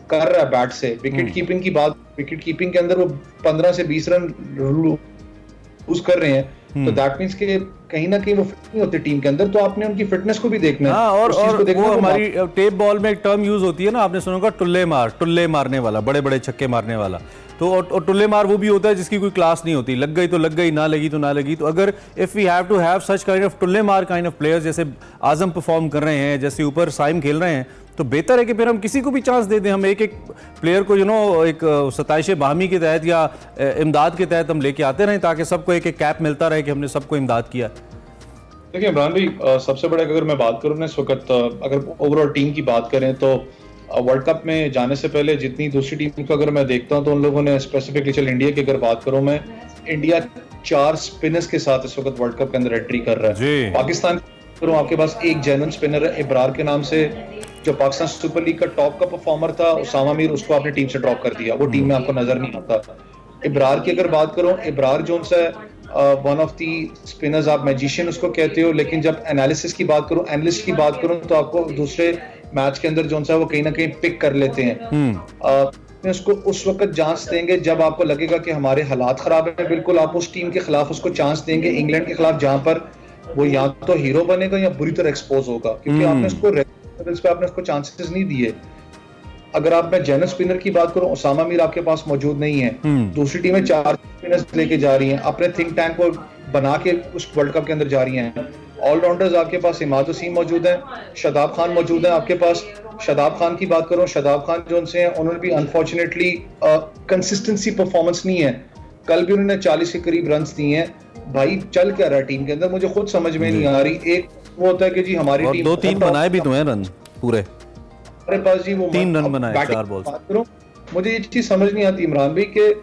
कर रहा है बैट से, विकेट कीपिंग की बात, विकेट कीपिंग के अंदर वो 15 से 20 रन लूज कर रहे हैं, तो दैट मीन्स के कहीं ना कहीं वो फिट नहीं होते टीम के अंदर, तो आपने उनकी फिटनेस को भी देखना है। हाँ, और वो हमारी टेप बॉल में एक टर्म यूज होती है ना, आपने सुना होगा, टुल्ले मारने वाला, बड़े बड़े छक्के मारने वाला। तो और टुल्ले मार वो भी होता है जिसकी कोई क्लास नहीं होती, लग गई तो लग गई, ना लगी तो ना लगी। तो अगर if we have to have such kind of टुल्ले मार काइंड ऑफ प्लेयर्स, जैसे आजम परफॉर्म कर रहे हैं, जैसे ऊपर साइम खेल रहे हैं, तो बेहतर है कि फिर हम किसी को भी चांस दे दें। हम एक एक प्लेयर को एक सताइश बाहमी के तहत या इमदाद के तहत हम लेके आते रहें, ताकि सबको एक एक कैप मिलता रहे कि हमने सबको इमदाद किया। देखिए इमरान भाई, सबसे बड़ा अगर मैं बात करूँ ना इस वक्त, अगर ओवरऑल टीम की बात करें तो वर्ल्ड कप में जाने से पहले जितनी दूसरी टीम को अगर मैं देखता हूं तो उन लोगों ने स्पेसिफिकली, चल इंडिया की अगर बात करूं मैं, इंडिया 4 स्पिनर्स के साथ इस वक्त वर्ल्ड कप के अंदर एंट्री कर रहा है। पाकिस्तान करूं, आपके पास एक जेन्युइन स्पिनर है इब्रार के नाम से, जो पाकिस्तान सुपर लीग का टॉप का परफॉर्मर था। उसामा मीर, उसको आपने टीम से ड्रॉप कर दिया, वो टीम में आपको नजर नहीं आता। इब्रार की अगर बात करूं, इब्रार जोन्स है वन ऑफ दी स्पिनर्स, आप मैजिशियन उसको कहते हो, लेकिन जब एनालिसिस की बात करूं, एनालिस्ट की बात करूं, तो आपको दूसरे मैच के अंदर जो सा वो कहीं ना कहीं पिक कर लेते हैं। उसको उस वक्त चांस देंगे जब आपको लगेगा कि हमारे हालात खराब है, बिल्कुल आप उस टीम के खिलाफ उसको चांस देंगे, इंग्लैंड के खिलाफ, जहां पर वो या तो हीरो बनेगा या बुरी तरह एक्सपोज होगा, क्योंकि आपने उसको चांसेस नहीं दिए। अगर आप मैं जेन्युइन स्पिनर की बात करूं, उसामा मीर आपके पास मौजूद नहीं है, दूसरी टीमें 4 स्पिनर्स लेके जा रही हैं, अपने थिंक टैंक को बना के उस वर्ल्ड कप के अंदर जा रही हैं। ऑलराउंडर्स आपके पास इमाद वसीम मौजूद है, शादाब खान मौजूद है आपके पास। शादाब खान की बात करूं, शादाब खान जो उनसे हैं, उन्होंने भी अनफॉर्चुनेटली कंसिस्टेंसी परफॉर्मेंस नहीं है। कल भी उन्होंने 40 के करीब रन दिए हैं। भाई चल क्या रहा है टीम के अंदर, मुझे खुद समझ में नहीं आ रही। एक वो होता है कि जी हमारी टीम 2-3 बनाए भी तो हैं रन पूरे, हमारे पास जी वो 3 रन बनाए 4 बॉल। मुझे ये चीज समझ नहीं आती इमरान भाई कि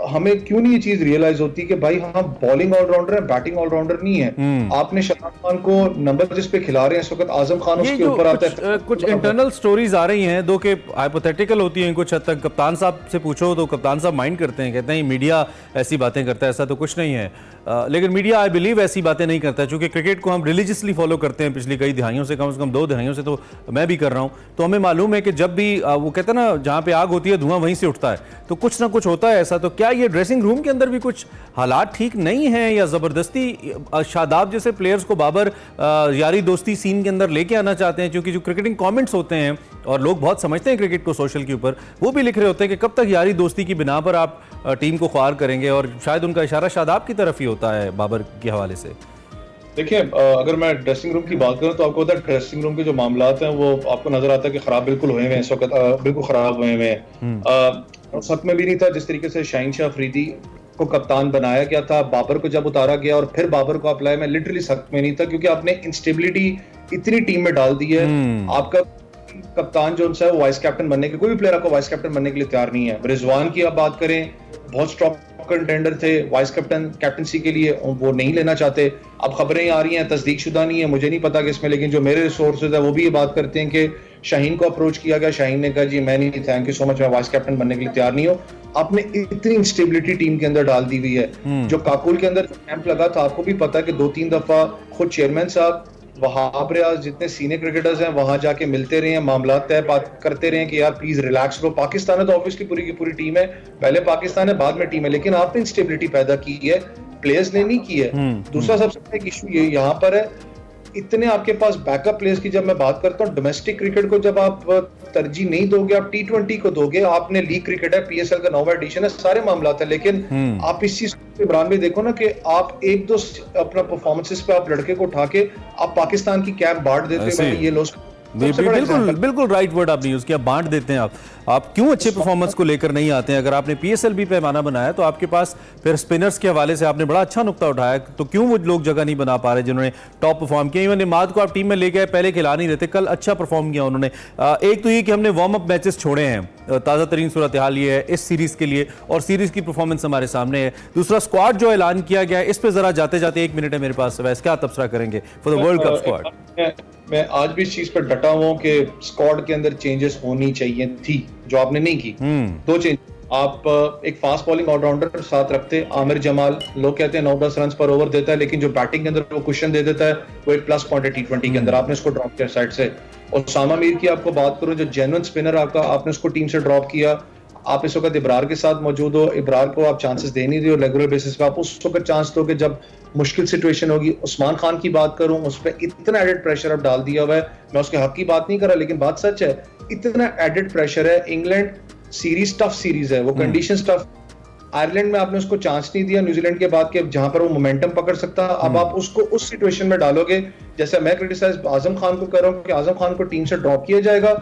हमें क्यों नहीं ये चीज रियलाइज होती कि भाई हम बॉलिंग ऑलराउंडर है, बैटिंग ऑलराउंडर नहीं है। आपने शादाब खान को नंबर जिस पे खिला रहे हैं इस वक्त, आजम खान उसके ऊपर आता है। कुछ इंटरनल स्टोरीज आ रही हैं, दो के हाइपोथेटिकल होती हैं कुछ हद तक। कप्तान साहब से पूछो तो कप्तान साहब माइंड करते हैं, कहते हैं मीडिया ऐसी बातें करता है, ऐसा तो कुछ नहीं है। लेकिन मीडिया आई बिलीव ऐसी बातें नहीं करता है, चूंकि क्रिकेट को हम रिलीजियसली फॉलो करते हैं पिछली कई दिहाइयों से, कम 2 दिहाइयों से तो मैं भी कर रहा हूं। तो हमें मालूम है कि जब भी वो कहते हैं ना, जहां पे आग होती है धुआं वहीं से उठता है, तो कुछ ना कुछ होता है ऐसा। तो क्या ये ड्रेसिंग रूम के अंदर भी कुछ हालात ठीक नहीं है, या जबरदस्ती शादाब जैसे प्लेयर्स को बाबर यारी दोस्ती सीन के अंदर लेके आना चाहते हैं? क्योंकि जो क्रिकेटिंग कमेंट्स होते हैं, और लोग बहुत समझते हैं क्रिकेट को सोशल के ऊपर, वो भी लिख रहे होते हैं कि कब तक यारी दोस्ती की बिना पर आप टीम को ख्वार करेंगे, और शायद उनका इशारा शादाब की तरफ ही होता है बाबर के हवाले से। देखिए अगर मैं ड्रेसिंग रूम की बात करूं तो आपको पता है ड्रेसिंग रूम के जो मामलात हैं वो आपको नजर आता है कि खराब बिल्कुल हुए हैं इस वक्त, बिल्कुल खराब हुए हैं। सक में भी नहीं था जिस तरीके से शाहीन शाह अफरीदी को कप्तान बनाया गया था, बाबर को जब उतारा गया और फिर बाबर को अप्लाई, में लिटरली सक में नहीं था, क्योंकि आपने इंस्टेबिलिटी इतनी टीम में डाल दी है। आपका कप्तान जो है वाइस कैप्टन बनने के, कोई भी प्लेयर आपको वाइस कैप्टन बनने के लिए तैयार नहीं है। रिजवान की आप बात करें, बहुत स्ट्रॉन्ग कंटेंडर थे वाइस कैप्टनसी के लिए, वो नहीं लेना चाहते। अब खबरें आ रही हैं, तस्दीक शुदा नहीं है, मुझे नहीं पता कि इसमें, लेकिन जो मेरे सोर्सेज है वो भी ये बात करते हैं कि शाहीन को अप्रोच किया गया, शाहीन ने कहा जी मैं नहीं, थैंक यू सो मच, मैं वाइस कैप्टन बनने के लिए तैयार नहीं हूँ। आपने इतनी इंस्टेबिलिटी टीम के अंदर डाल दी हुई है। जो काकुल के अंदर कैंप लगा था, आपको भी पता है कि 2-3 दफा खुद चेयरमैन साहब, वहाब रियाज, जितने सीनियर क्रिकेटर्स हैं, वहां जाके मिलते रहे हैं, मामला तय बात करते रहे कि यार प्लीज रिलैक्स करो। पाकिस्तान है तो ऑब्वियसली पूरी की पूरी टीम है, पहले पाकिस्तान है बाद में टीम है, लेकिन आपने इंस्टेबिलिटी पैदा की है, प्लेयर्स ने नहीं की है। दूसरा सबसे बड़ा इशू ये यहाँ पर है, इतने आपके पास बैकअप प्लेयर्स की जब मैं बात करता हूँ, डोमेस्टिक क्रिकेट को जब आप तरजीह नहीं दोगे, आप T20 को दोगे, आपने लीग क्रिकेट है, PSL का 9वां एडिशन है, सारे मामला है, लेकिन आप इस चीज इमरान भी देखो ना कि आप 1-2 अपना परफॉर्मेंसेस पे आप लड़के को उठा के आप पाकिस्तान की कैप बांट देते हैं। ये लोग बिल्कुल राइट वर्ड आपने यूज किया, बांट देते हैं आप क्यों अच्छे परफॉर्मेंस को लेकर नहीं आते हैं? अगर आपने PSL भी पैमाना बनाया तो आपके पास फिर स्पिनर्स के हवाले से आपने बड़ा अच्छा नुक्ता उठाया, तो क्यों वो लोग जगह नहीं बना पा रहे जिन्होंने टॉप परफॉर्म किया? इवन इमाद को आप टीम में ले गए, पहले खिला नहीं रहते, कल अच्छा परफॉर्म किया उन्होंने। एक तो ये कि हमने वार्म अप मैचेस छोड़े हैं, ताज़ा तरीन सूरत हाल ये है इस सीरीज के लिए, और सीरीज की परफॉर्मेंस हमारे सामने है। दूसरा स्क्वाड जो ऐलान किया गया है, इस पर जरा जाते जाते 1 मिनट है मेरे पास, वैसे क्या तबसरा करेंगे for the world cup squad? मैं आज भी इस चीज पर डटा हूं कि स्क्वाड के अंदर चेंजेस होनी चाहिए थी, जो आपने नहीं की। 2 चेंज, आप एक फास्ट बॉलिंग ऑलराउंडर साथ रखते, आमिर जमाल, लोग कहते हैं 9-10 रन पर ओवर देता है, लेकिन जो बैटिंग के अंदर वो कुशन दे देता है, वो एक प्लस पॉइंट है T20 के अंदर, आपने उसको ड्रॉप किया साइड से। और उसामा मीर की आपको बात करूं, जो जेन्युइन स्पिनर आपका, आपने उसको टीम से ड्रॉप किया। आप इस वक्त इब्रार के साथ मौजूद हो, इब्रार को आप चांसेस दे नहीं रहे हो रेगुलर बेसिस पे, आप उस वक्त चांस दोगे जब मुश्किल सिचुएशन होगी। उस्मान खान की बात करूं, उस पर इतना एडेड प्रेशर अब डाल दिया हुआ है, मैं उसके हक की बात नहीं कर रहा, लेकिन बात सच है, इतना एडेड प्रेशर है। इंग्लैंड सीरीज टफ सीरीज है, वो कंडीशंस टफ। आयरलैंड में आपने उसको चांस नहीं दिया न्यूजीलैंड के बाद के, जहां पर वो मोमेंटम पकड़ सकता। अब आप उसको उस सिचुएशन में डालोगे, जैसे मैं क्रिटिसाइज आजम खान को कर रहा हूँ कि आजम खान को टीम से ड्रॉप किया जाएगा,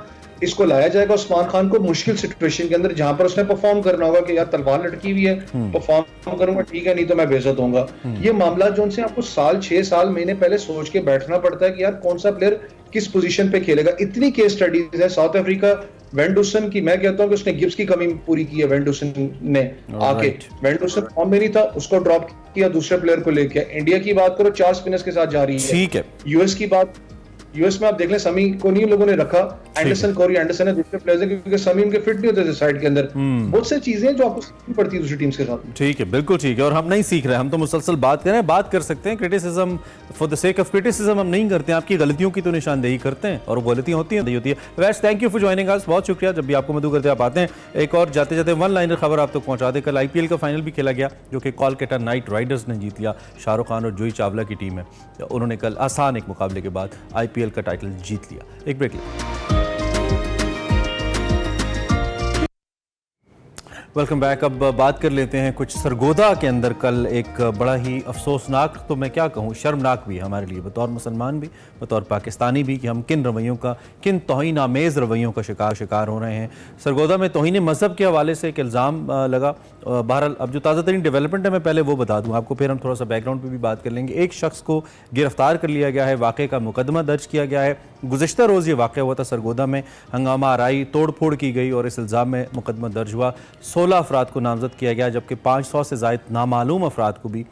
इसको लाया जाएगा उस्मान खान को मुश्किल सिचुएशन के अंदर जहां पर उसने परफॉर्म करना होगा कि यार तलवार लटकी हुई है, परफॉर्म करूंगा ठीक है, नहीं तो मैं बेइज्जत होऊंगा। ये मामला जो उनसे आपको 6 साल महीने पहले सोच के बैठना पड़ता है कि यार कौन सा प्लेयर किस पोजीशन पे खेलेगा। इतनी केस स्टडीज है। साउथ अफ्रीका वेंडुसन की, मैं कहता हूं कि उसने गिब्स की कमी पूरी की है। वेंडुसन ने आके, वेंडुसन फॉर्म में नहीं था, उसको ड्रॉप किया, दूसरे प्लेयर को लेके। इंडिया की बात करो, 4 स्पिनर्स के साथ जा रही है। ठीक है। यूएस की बात, यूएस में आप देख लें, समी को नहीं लोगों ने रखा, एंडरसन, कोरी एंडरसन है दूसरे प्लेयर्स हैं, क्योंकि समी उनके फिट नहीं होते थे साइड के अंदर। बहुत से चीजें जो आपको सीखनी पड़ती है दूसरी टीम्स के साथ। ठीक है, बिल्कुल ठीक है। और हम नहीं सीख रहे, हम तो मुसलसल बात कर रहे हैं, बात कर सकते हैं। Criticism for the sake of criticism हम नहीं करते हैं, आपकी गलतियों की तो निशानदेही करते हैं, और गलतियां होती है। वैसे thank you for joining us, बहुत शुक्रिया। जब भी आपको मधु करते आप आते हैं। एक और जाते जाते वन लाइनर खबर आप तक पहुंचा दे, कल आईपीएल का फाइनल भी खेला गया, जो कि कोलकाता नाइट राइडर्स ने जीत लिया। शाहरुख खान और जूही चावला की टीम है, उन्होंने कल आसान एक मुकाबले के बाद आईपीएल का टाइटल जीत लिया। एक ब्रेक लिया। Welcome back. अब बात कर लेते हैं कुछ सरगोदा के अंदर कल एक बड़ा ही अफसोसनाक, तो मैं क्या कहूँ, शर्मनाक भी हमारे लिए, बतौर मुसलमान भी, बतौर पाकिस्तानी भी, कि हम किन रवैयों का, किन तौहीन आमेज़ रवैयों का शिकार हो रहे हैं। सरगोदा में तौहीन मज़हब के हवाले से एक इल्ज़ाम लगा। बहरहाल अब जो ताज़ा तरीन डेवलपमेंट है मैं पहले वो बता दूँ आपको, फिर हम थोड़ा सा बैकग्राउंड पर भी बात कर लेंगे। एक शख्स को गिरफ्तार कर लिया गया है, वाक़े का मुकदमा दर्ज किया गया है। गुज़िश्ता रोज़ ये वाक़या हुआ था सरगोदा में, हंगामा आराई, तोड़ फोड़ की गई और इस इल्ज़ाम में मुकदमा दर्ज हुआ। 16 अफराद को नामजद किया गया, जबकि 500 से ज़ायद नामालूम अफराद को भी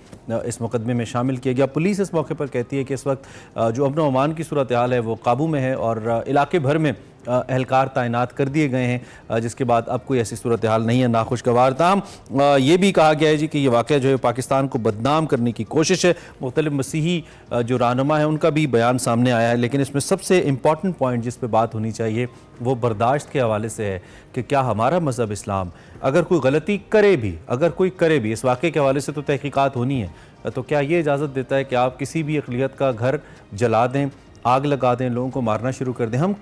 इस मुकदमे में शामिल किया गया। पुलिस इस मौके पर कहती है कि इस वक्त जो अमन व अमान की सूरत हाल है वो काबू में है और इलाके भर में एहलकार तैनात कर दिए गए हैं, जिसके बाद अब कोई ऐसी सूरत हाल नहीं है नाखुशगवार। ताहम ये भी कहा गया है जी कि ये वाक़या जो है पाकिस्तान को बदनाम करने की कोशिश है। मुख्तलिफ मसीही जो रहनुमा है उनका भी बयान सामने आया है, लेकिन इसमें सबसे इम्पॉर्टेंट पॉइंट जिस पर बात होनी चाहिए वो बर्दाश्त के हवाले से है कि क्या हमारा मज़हब इस्लाम अगर कोई गलती करे भी, अगर कोई करे भी, इस वाक़े के हवाले से तो तहकीकात होनी है, तो क्या ये इजाज़त देता है कि आप किसी भी अक़लियत का घर जला दें, आग लगा दें, लोगों को मारना शुरू कर दें? हम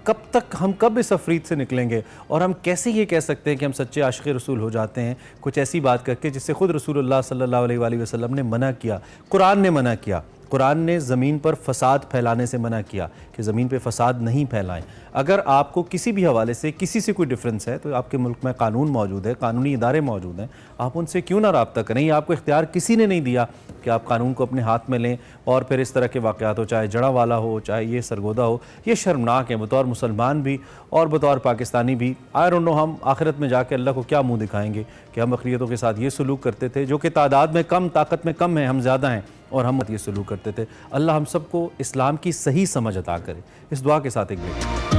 कब इस अफरीद से निकलेंगे? और हम कैसे ये कह सकते हैं कि हम सच्चे आशिक़ रसूल हो जाते हैं कुछ ऐसी बात करके जिससे खुद रसूलुल्लाह सल्लल्लाहु अलैहि वसल्लम ने मना किया, कुरान ने मना किया। कुरान ने ज़मीन पर फसाद फैलाने से मना किया कि ज़मीन पे फसाद नहीं फैलाएं। अगर आपको किसी भी हवाले से किसी से कोई डिफरेंस है तो आपके मुल्क में कानून मौजूद है, कानूनी इदारे मौजूद हैं, आप उनसे क्यों ना रब्ता करें? ये आपको इख्तियार किसी ने नहीं दिया कि आप कानून को अपने हाथ में लें और फिर इस तरह के वाक़यात हो, चाहे जड़ा वाला हो, चाहे ये सरगोदा हो। ये शर्मनाक है बतौर मुसलमान भी और बतौर पाकिस्तानी भी। आई डोंट नो हम आखिरत में जाके अल्लाह को क्या मुँह दिखाएँगे कि हम अक़लियतों के साथ ये सलूक करते थे, जो कि तादाद में कम, ताकत में कम है, हम ज़्यादा हैं और हम ये सलूक करते थे। अल्लाह हम सबको इस्लाम की सही समझ अता करे। इस दुआ के साथ एक break.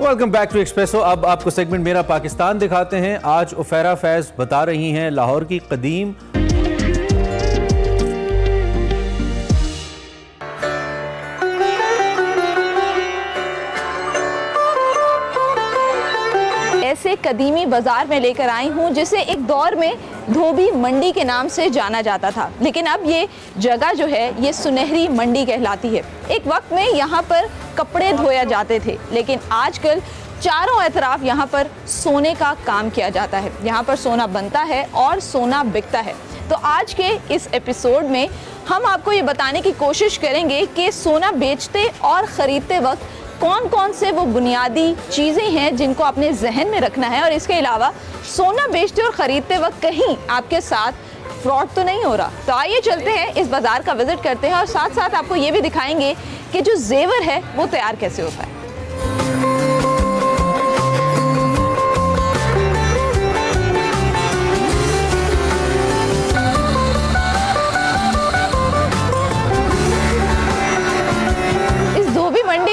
Welcome back to Expresso. अब आपको सेगमेंट मेरा पाकिस्तान दिखाते हैं। आज उफैरा फैज़ बता रही हैं लाहौर की कदीम ऐसे कदीमी बाजार में लेकर आई हूँ जिसे एक दौर में धोबी मंडी के नाम से जाना जाता था, लेकिन अब ये जगह जो है ये सुनहरी मंडी कहलाती है। एक वक्त में यहाँ पर कपड़े धोया जाते थे, लेकिन आजकल चारों तरफ यहाँ पर सोने का काम किया जाता है। यहाँ पर सोना बनता है और सोना बिकता है। तो आज के इस एपिसोड में हम आपको ये बताने की कोशिश करेंगे कि सोना बेचते और ख़रीदते वक्त कौन कौन से वो बुनियादी चीज़ें हैं जिनको आपने जहन में रखना है, और इसके अलावा सोना बेचते और ख़रीदते वक्त कहीं आपके साथ फ्रॉड तो नहीं हो रहा। तो आइए चलते हैं, इस बाज़ार का विज़िट करते हैं और साथ साथ आपको ये भी दिखाएंगे कि जो जेवर है वो तैयार कैसे होता है।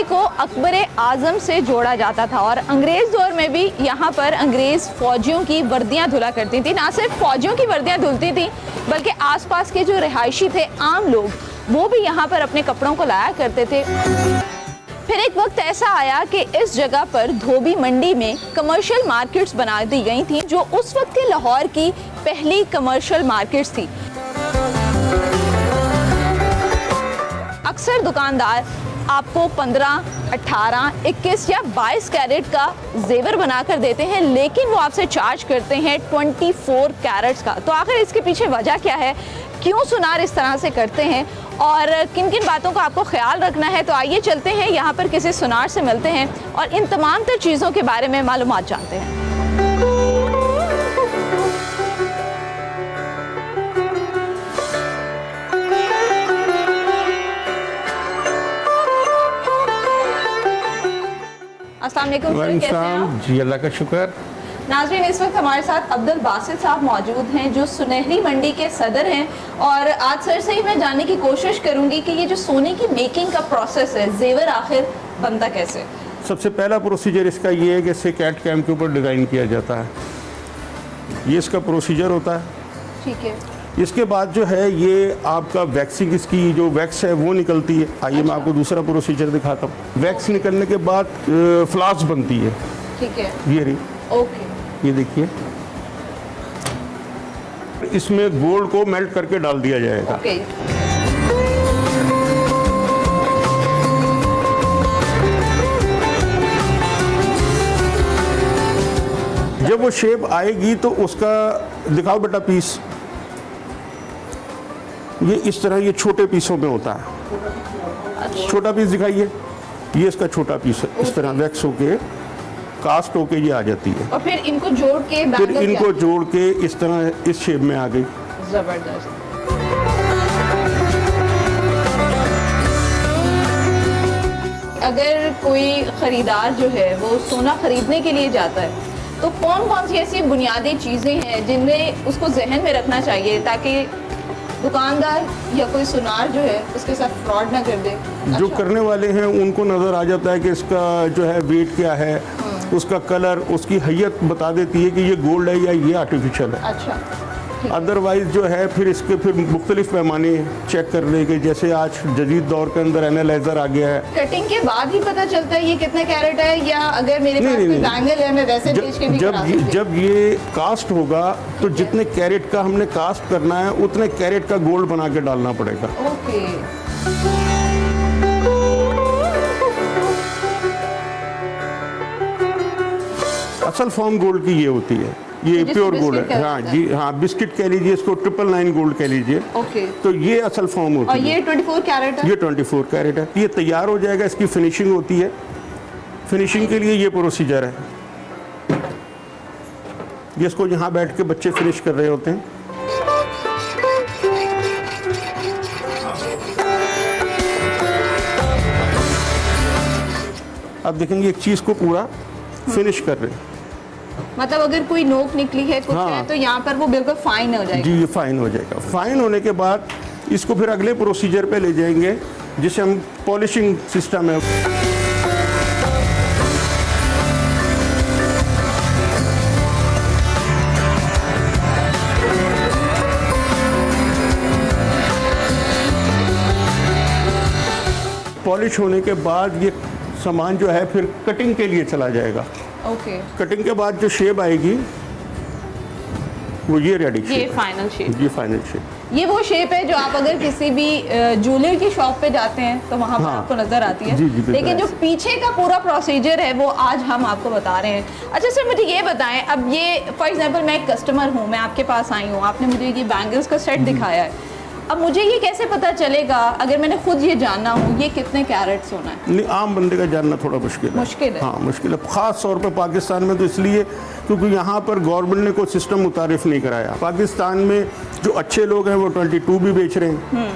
को अकबर आजम से जोड़ा जाता था और अंग्रेज दौर में भी यहाँ पर अंग्रेज फौजियों की वर्दियाँ धुला करती थी। ना सिर्फ फौजियों की वर्दियाँ धुलती थी बल्कि आसपास के जो रिहायशी थे, आम लोग, वो भी यहाँ पर अपने कपड़ों को लाया करते थे। फिर एक वक्त ऐसा आया कि इस जगह पर धोबी मंडी में कमर्शियल मार्केट्स बना दी गई थी, जो उस वक्त की लाहौर की पहली कमर्शियल मार्केट्स थी। अक्सर दुकानदार आपको 15, 18, 21 या 22 कैरेट का जेवर बनाकर देते हैं, लेकिन वो आपसे चार्ज करते हैं 24 कैरेट्स का। तो आखिर इसके पीछे वजह क्या है, क्यों सुनार इस तरह से करते हैं और किन किन बातों का आपको ख्याल रखना है? तो आइए चलते हैं यहाँ पर किसी सुनार से मिलते हैं और इन तमाम तर चीज़ों के बारे में मालूमात जानते हैं। अस्सलाम वालेकुम सर, कैसे हैं आप? जी अल्लाह का शुक्र। नाज़रीन, इस वक्त हमारे साथ अब्दुल बासित साहब मौजूद हैं, जो सुनहरी मंडी के सदर हैं। और आज सर से ही मैं जानने की कोशिश करूंगी कि ये जो सोने की मेकिंग का प्रोसेस है, जेवर आखिर बनता कैसे? सबसे पहला प्रोसीजर इसका ये है कि इसे कैट कैम के ऊपर डिज़ाइन किया जाता है, ये इसका प्रोसीजर होता है। ठीक है। इसके बाद जो है ये आपका वैक्सिंग, इसकी जो वैक्स है वो निकलती है। आइए मैं आपको दूसरा प्रोसीजर दिखाता हूँ। वैक्स निकलने के बाद फ्लास्क बनती है। ठीक है। ये रही, ओके। ये देखिए, इसमें गोल्ड को मेल्ट करके डाल दिया जाएगा। ओके। जब वो शेप आएगी तो उसका दिखाओ बेटा पीस, ये इस तरह ये छोटे पीसों में होता है। छोटा पीस दिखाइए, ये इसका छोटा पीस है। इस तरह वैक्स होके कास्ट होके ये आ जाती है और फिर इनको जोड़ के फिर इनको जोड़ के इस तरह इस शेप में आ गई। जबरदस्त। अगर कोई खरीदार जो है वो सोना खरीदने के लिए जाता है, तो कौन कौन सी ऐसी बुनियादी चीज़ें हैं जिनमें उसको जहन में रखना चाहिए ताकि दुकानदार या कोई सुनार जो है उसके साथ फ्रॉड ना कर दे? जो करने वाले हैं उनको नज़र आ जाता है कि इसका जो है वेट क्या है, उसका कलर, उसकी हैयत बता देती है कि ये गोल्ड है या ये आर्टिफिशियल है। अच्छा। अदरवाइज जो है फिर इसके फिर मुख्तलिफ पैमाने चेक करने के, जैसे आज जदीद दौर के अंदर एनालाइजर आ गया है। कटिंग के बाद ही पता चलता है ये कितने कैरेट है, या अगर मेरे पास कोई बैंगल है मैं वैसे बेच के भी करा सकती हूं? जब ये कास्ट होगा तो जितने कैरेट का हमने कास्ट करना है उतने कैरेट का गोल्ड बना के डालना पड़ेगा। ओके। असल फॉर्म गोल्ड की ये होती है, ये प्योर गोल्ड है। हाँ जी, हाँ बिस्किट कह लीजिए, इसको 999 गोल्ड कह लीजिए। ओके। तो ये असल फॉर्म होती है। और ये 24 कैरेट है? ये 24 कैरेट है। ये तैयार हो जाएगा, इसकी फिनिशिंग होती है। फिनिशिंग के लिए ये प्रोसीजर है, जिसको यहाँ बैठ के बच्चे फिनिश कर रहे होते हैं। अब देखेंगे एक चीज़ को पूरा फिनिश कर रहे हैं। मतलब अगर कोई नोक निकली है कुछ हाँ। है तो यहाँ पर वो बिल्कुल फाइन हो जाएगा? जी, ये फाइन हो जाएगा। फाइन होने के बाद इसको फिर अगले प्रोसीजर पे ले जाएंगे, जिसे हम पॉलिशिंग सिस्टम है। पॉलिश होने के बाद ये सामान जो है फिर कटिंग के लिए चला जाएगा। ओके। कटिंग के बाद जो शेप आएगी वो ये रेडी ये फाइनल शेप? ये फाइनल शेप। ये वो शेप है जो आप अगर किसी भी ज्वेलरी की शॉप पे जाते हैं तो वहाँ पर हाँ। आपको नजर आती है। जी, जी, लेकिन जो पीछे का पूरा प्रोसीजर है वो आज हम आपको बता रहे हैं। अच्छा सर, मुझे ये बताएं, अब ये फॉर एग्जांपल मैं एक कस्टमर हूँ, मैं आपके पास आई हूँ, आपने मुझे ये बैंगल्स का सेट दिखाया है। अब मुझे ये कैसे पता चलेगा, अगर मैंने खुद ये जानना हो ये कितने कैरेट सोना है? नहीं, आम बंदे का जानना थोड़ा मुश्किल है। मुश्किल है? हाँ मुश्किल है, ख़ास तौर पे पाकिस्तान में। तो इसलिए क्योंकि यहाँ पर गवर्नमेंट ने कोई सिस्टम मुतारिफ नहीं कराया। पाकिस्तान में जो अच्छे लोग हैं वो 22 भी बेच रहे हैं,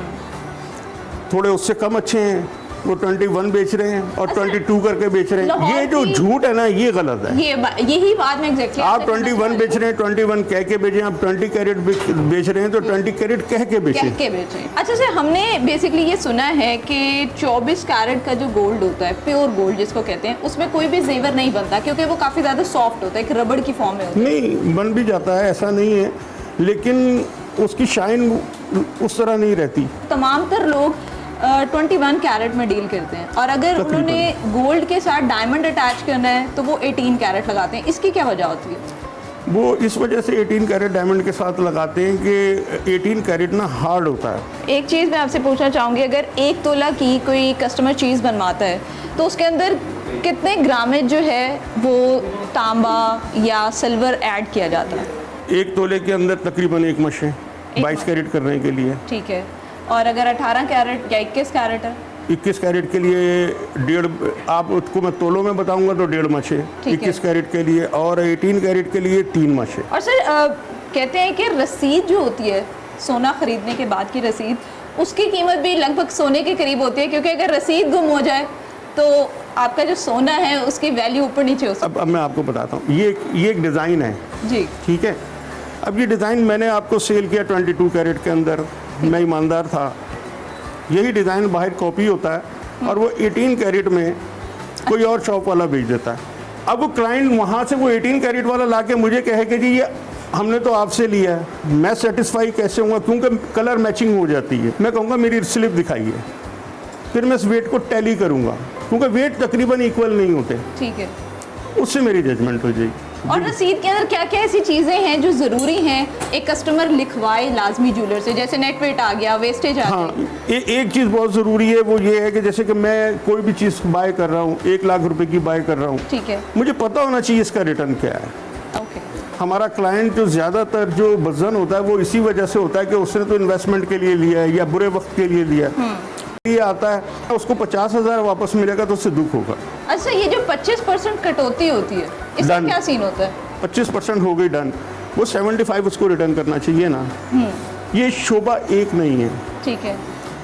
थोड़े उससे कम अच्छे हैं वो 21 बेच रहे हैं और 22 करके बेच रहे हैं। ये जो झूठ है ना, ये गलत है। यही बात मैं एग्जैक्टली आप 21 बेच रहे हैं, 21 कह के बेचें। आप 20 कैरेट बेच रहे हैं तो 20 कैरेट कह के बेचें। अच्छा सर, हमने बेसिकली ये सुना है कि 24 कैरेट का जो गोल्ड होता है, प्योर गोल्ड जिसको कहते हैं, उसमें कोई भी जेवर नहीं बनता क्योंकि वो काफ़ी ज़्यादा सॉफ्ट होता है, एक रबड़ की फॉर्म में होता है। नहीं, बन भी जाता है, ऐसा नहीं है, लेकिन उसकी शाइन उस तरह नहीं रहती। तमाम तर लोग 21 कैरेट में डील करते हैं, और अगर उन्होंने गोल्ड के साथ डायमंड अटैच करना है तो वो 18 कैरेट लगाते हैं। इसकी क्या वजह होती है? वो इस वजह से 18 कैरेट डायमंड के साथ लगाते हैं कि 18 कैरेट ना हार्ड होता है। एक चीज़ मैं आपसे पूछना चाहूँगी, अगर 1 तोला की कोई कस्टमर चीज़ बनवाता है तो उसके अंदर कितने ग्रामेज जो है वो तांबा या सिल्वर ऐड किया जाता है? 1 तोले के अंदर तकरीबन 1 मशे 22 कैरेट करने के लिए। ठीक है। और अगर 18 कैरेट या 21 कैरेट है? 21 कैरेट के लिए 1.5, आप उसको मैं तोलों में बताऊंगा तो 1.5 मशे 21 कैरेट के लिए, और 18 कैरेट के लिए 3 मशे। और सर कहते हैं कि रसीद जो होती है सोना खरीदने के बाद की रसीद, उसकी कीमत भी लगभग सोने के करीब होती है, क्योंकि अगर रसीद गुम हो जाए तो आपका जो सोना है उसकी वैल्यू ऊपर नीचे हो सकती है। अब मैं आपको बताता हूँ, ये एक डिज़ाइन है जी, ठीक है। अब ये डिज़ाइन मैंने आपको सेल किया 22 कैरेट के अंदर, मैं ईमानदार था। यही डिज़ाइन बाहर कॉपी होता है और वो 18 कैरेट में कोई और शॉप वाला बेच देता है। अब वो क्लाइंट वहाँ से वो 18 कैरेट वाला ला के मुझे कहे कि जी ये हमने तो आपसे लिया है, मैं सेटिस्फाई कैसे होऊंगा, क्योंकि कलर मैचिंग हो जाती है। मैं कहूँगा मेरी स्लिप दिखाइए, फिर मैं इस वेट को टैली करूँगा, क्योंकि वेट तकरीबन इक्वल नहीं होते। ठीक है। उससे मेरी जजमेंट हो जाएगी। और रसीद के अंदर क्या क्या ऐसी चीज़ें हैं जो ज़रूरी हैं एक कस्टमर लिखवाए लाजमी ज्वेलर से? जैसे नेट वेट आ गया, वेस्टेज आ गया। एक चीज़ बहुत ज़रूरी है, वो ये है कि जैसे कि मैं कोई भी चीज़ बाय कर रहा हूँ, 1 लाख रुपए की बाय कर रहा हूँ, ठीक है, मुझे पता होना चाहिए इसका रिटर्न क्या है। ओके। हमारा क्लाइंट जो ज़्यादातर जो वजन होता है वो इसी वजह से होता है कि उसने तो इन्वेस्टमेंट के लिए लिया है या बुरे वक्त के लिए लिया है। ये आता है उसको 50,000 वापस मिलेगा तो उससे दुख होगा। अच्छा, ये जो 25% कटौती होती है, इसका क्या सीन होता है? 25% हो गई डन, वो 75 उसको रिटर्न करना चाहिए ना। ये शोबा एक नहीं है, ठीक है,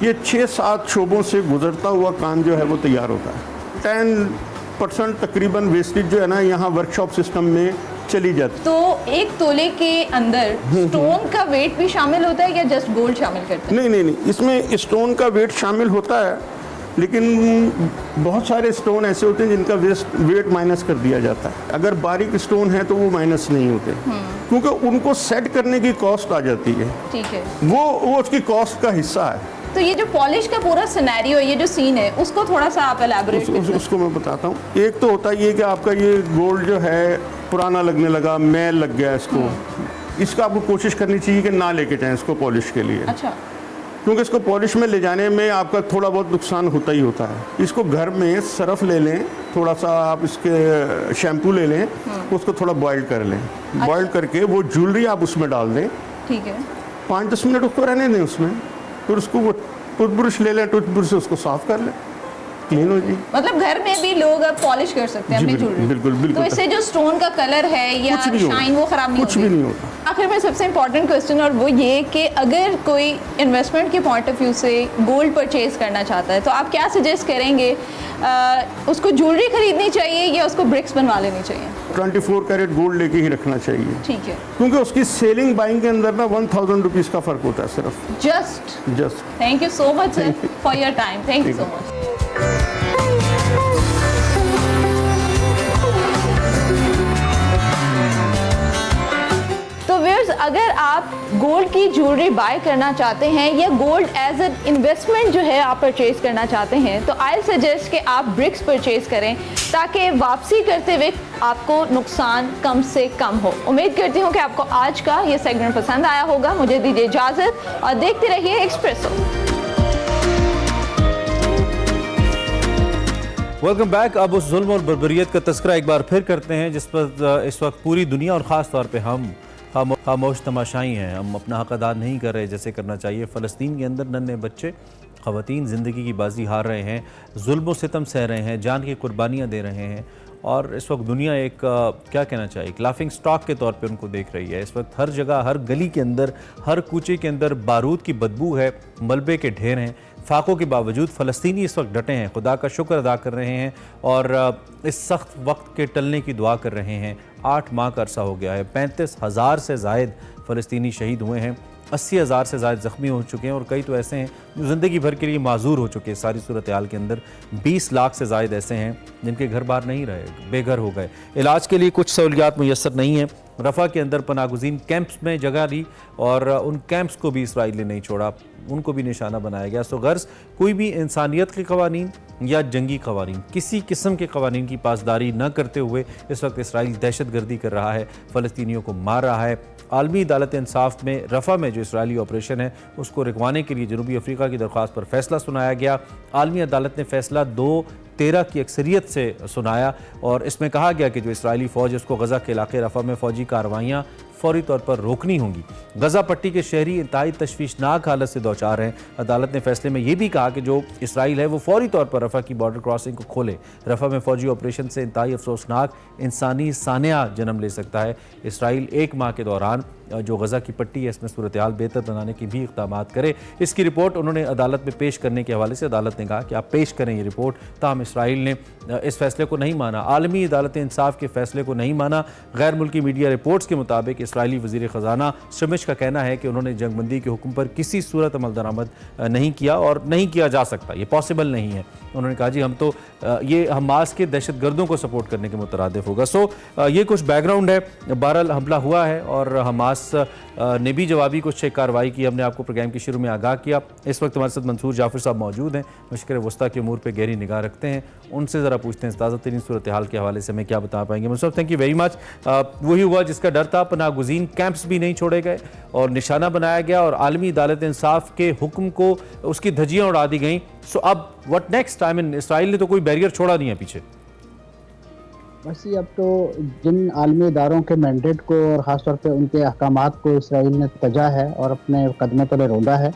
ये 6-7 शोबों से गुजरता हुआ काम जो है वो तैयार होता है। 10% तकरीबन वेस्टेज जो है ना यहाँ वर्कशॉप सिस्टम में चली जाती। तो 1 तोले के अंदर स्टोन का वेट भी शामिल होता है या जस्ट गोल्ड शामिल करते हैं? नहीं, इसमें स्टोन का वेट शामिल होता है, लेकिन बहुत सारे स्टोन ऐसे होते हैं जिनका वेट माइनस कर दिया जाता है। अगर बारीक स्टोन है तो वो माइनस नहीं होते, क्योंकि उनको सेट करने की कॉस्ट आ जाती है। ठीक है, वो उसकी कॉस्ट का हिस्सा है। तो ये जो पॉलिश का पूरा सिनेरियो, ये जो सीन है, उसको थोड़ा सा आप एलैबोरेट करें। उसको मैं बताता हूँ। एक तो होता है ये कि आपका ये गोल्ड जो है पुराना लगने लगा, मैल लग गया इसको, इसका आपको कोशिश करनी चाहिए कि ना लेके जाएं इसको पॉलिश के लिए। अच्छा। क्योंकि इसको पॉलिश में ले जाने में आपका थोड़ा बहुत नुकसान होता ही होता है। इसको घर में सर्फ ले लें, थोड़ा सा आप इसके शैम्पू ले लें, उसको थोड़ा बॉयल कर लें। बॉयल करके वो ज्वेलरी आप उसमें डाल दें। ठीक है। 5-10 मिनट उसको रहने दें उसमें, फिर उसको वो टूथब्रश ले लें, टूथब्रश से उसको साफ कर लें, क्लीन हो जी। मतलब घर में भी लोग अब पॉलिश कर सकते हैं अपनी ज्वेलरी। बिल्कुल। तो इससे जो स्टोन का कलर है या शाइन वो खराब नहीं होती? कुछ भी नहीं होता। आखिर में सबसे इम्पोर्टेंट क्वेश्चन, और वो ये कि अगर कोई इन्वेस्टमेंट के पॉइंट ऑफ व्यू से गोल्ड परचेज करना चाहता है तो आप क्या सजेस्ट करेंगे? उसको ज्वेलरी खरीदनी चाहिए या उसको ब्रिक्स बनवा लेनी चाहिए? 24 कैरेट गोल्ड लेके ही रखना चाहिए। ठीक है, क्योंकि उसकी सेलिंग बाइंग के अंदर ना 1000 रुपीज़ का फ़र्क होता है सिर्फ। Just thank you so much sir for your time. Thank you so much. तो व्यूअर्स, अगर आप गोल्ड की ज्वेलरी बाय करना चाहते हैं या गोल्ड एज एन इन्वेस्टमेंट जो है आप परचेज करना चाहते हैं, तो आई सजेस्ट कि आप ब्रिक्स परचेज करें ताकि वापसी करते हुए आपको नुकसान कम से कम हो। उम्मीद करती हूँ कि आपको आज का ये सेगमेंट पसंद आया होगा। मुझे दीजिए इजाज़त और देखते रहिए एक्सप्रेसो। Welcome back. अब उस जुल्म और बर्बरियत का तस्करा एक बार फिर करते हैं जिस पर इस वक्त पूरी दुनिया और ख़ास तौर पे हम खामोश तमाशाई हैं। हम अपना हक अदा नहीं कर रहे जैसे करना चाहिए। फ़लस्तीन के अंदर नन्हे बच्चे, ख़वातीन ज़िंदगी की बाजी हार रहे हैं, जुल्म व सितम सह रहे हैं, जान की कुर्बानियाँ दे रहे हैं, और इस वक्त दुनिया एक क्या कहना चाहिए, एक लाफिंग स्टॉक के तौर पे उनको देख रही है। इस वक्त हर जगह, हर गली के अंदर, हर कूचे के अंदर बारूद की बदबू है, मलबे के ढेर हैं। फाकों के बावजूद फ़लस्तीनी इस वक्त डटे हैं, खुदा का शुक्र अदा कर रहे हैं और इस सख्त वक्त के टलने की दुआ कर रहे हैं। 8 माह का अरसा हो गया है, 35,000 से ज़ायद फ़लस्तीनी शहीद हुए हैं। 80,000 से ज़्यादा ज़ख्मी हो चुके हैं और कई तो ऐसे हैं जो ज़िंदगी भर के लिए माजूर हो चुके हैं। सारी सूरत हाल के अंदर 20 लाख से ज़ायद ऐसे हैं जिनके घर बार नहीं रहे, बेघर हो गए। इलाज के लिए कुछ सहूलियात मुयस्सर नहीं है। रफ़ा के अंदर पनागुज़ीन कैंप्स में जगह ली और उन कैंप्स को भी इसराइल ने नहीं छोड़ा, उनको भी निशाना बनाया गया। सो गर्ज कोई भी इंसानियत के क़वानीन या जंगी क़वानीन, किसी किस्म के क़वानीन की पासदारी न करते हुए इस वक्त इसराइल दहशतगर्दी कर रहा है, फ़लस्तीनियों को मार रहा है। आलमी अदालत इंसाफ में रफ़ा में जो इसराइली ऑपरेशन है उसको रुकवाने के लिए जनूबी अफ्रीका की दरख्वास्त पर फैसला सुनाया गया। आलमी अदालत ने फैसला 2-13 की अक्सरियत से सुनाया और इसमें कहा गया कि जो इसराइली फ़ौज है उसको गज़ा के इलाके रफ़ा में फ़ौजी कार्रवाइयाँ फौरी तौर पर रोकनी होंगी। गज़ा पट्टी के शहरी इंतहाई तशवीशनाक हालत से दो चार हैं। अदालत ने फैसले में यह भी कहा कि जो इसराइल है वो फौरी तौर पर रफ़ा की बॉर्डर क्रॉसिंग को खोले। रफ़ा में फ़ौजी ऑपरेशन से इंतहाई अफसोसनाक इंसानी सानिया जन्म ले सकता है। इसराइल 1 माह के दौरान जो गज़ा की पट्टी है इसमें सूरत हाल बेहतर बनाने की भी इक़दामात करे। इसकी रिपोर्ट उन्होंने अदालत में पेश करने के हवाले से अदालत ने कहा कि आप पेश करें ये रिपोर्ट, ताहम इसराइल ने इस फैसले को नहीं माना। आलमी अदालत इंसाफ के फैसले को नहीं माना। गैर मुल्की मीडिया रिपोर्ट्स के मुताबिक इसराइली वज़ीर ख़जाना शमिश का कहना है कि उन्होंने जंगबंदी के हुक्म पर किसी सूरत अमल दरामद नहीं किया और नहीं किया जा सकता, ये पॉसिबल नहीं है। उन्होंने कहा जी हम तो ये हमास के दहशतगर्दों को सपोर्ट करने के मुतरादिफ होगा। सो ये कुछ बैकग्राउंड है। बहरहाल हमला हुआ है और हमास ने भी जवाबी कुछ कार्रवाई की। हमने आपको प्रोग्राम के शुरू में आगाह किया। इस वक्त हमारे साथ मंसूर जाफर साहब मौजूद हैं, मशक़र वस्ता के अमूर पर गहरी निगाह रखते हैं। उनसे ज़रा पूछते हैं ताज़ा तरीन सूरत हाल के हवाले से हमें क्या बता पाएंगे। Mansoor, thank you very much. वही हुआ जिसका डर था, पनागुज़ीन कैंप्स भी नहीं छोड़े गए और निशाना बनाया गया और आलमी अदालत इंसाफ के हुक्म को उसकी धज्जियाँ उड़ा दी गई। सो अब what next? I mean Israel ने तो कोई बैरियर छोड़ा नहीं है पीछे। बस ये अब तो जिन आलमी इदारों के मैंडेट को और ख़ासतौर पे उनके अहकामात को इसराइल ने तजा है और अपने कदमों तले रोंदा है,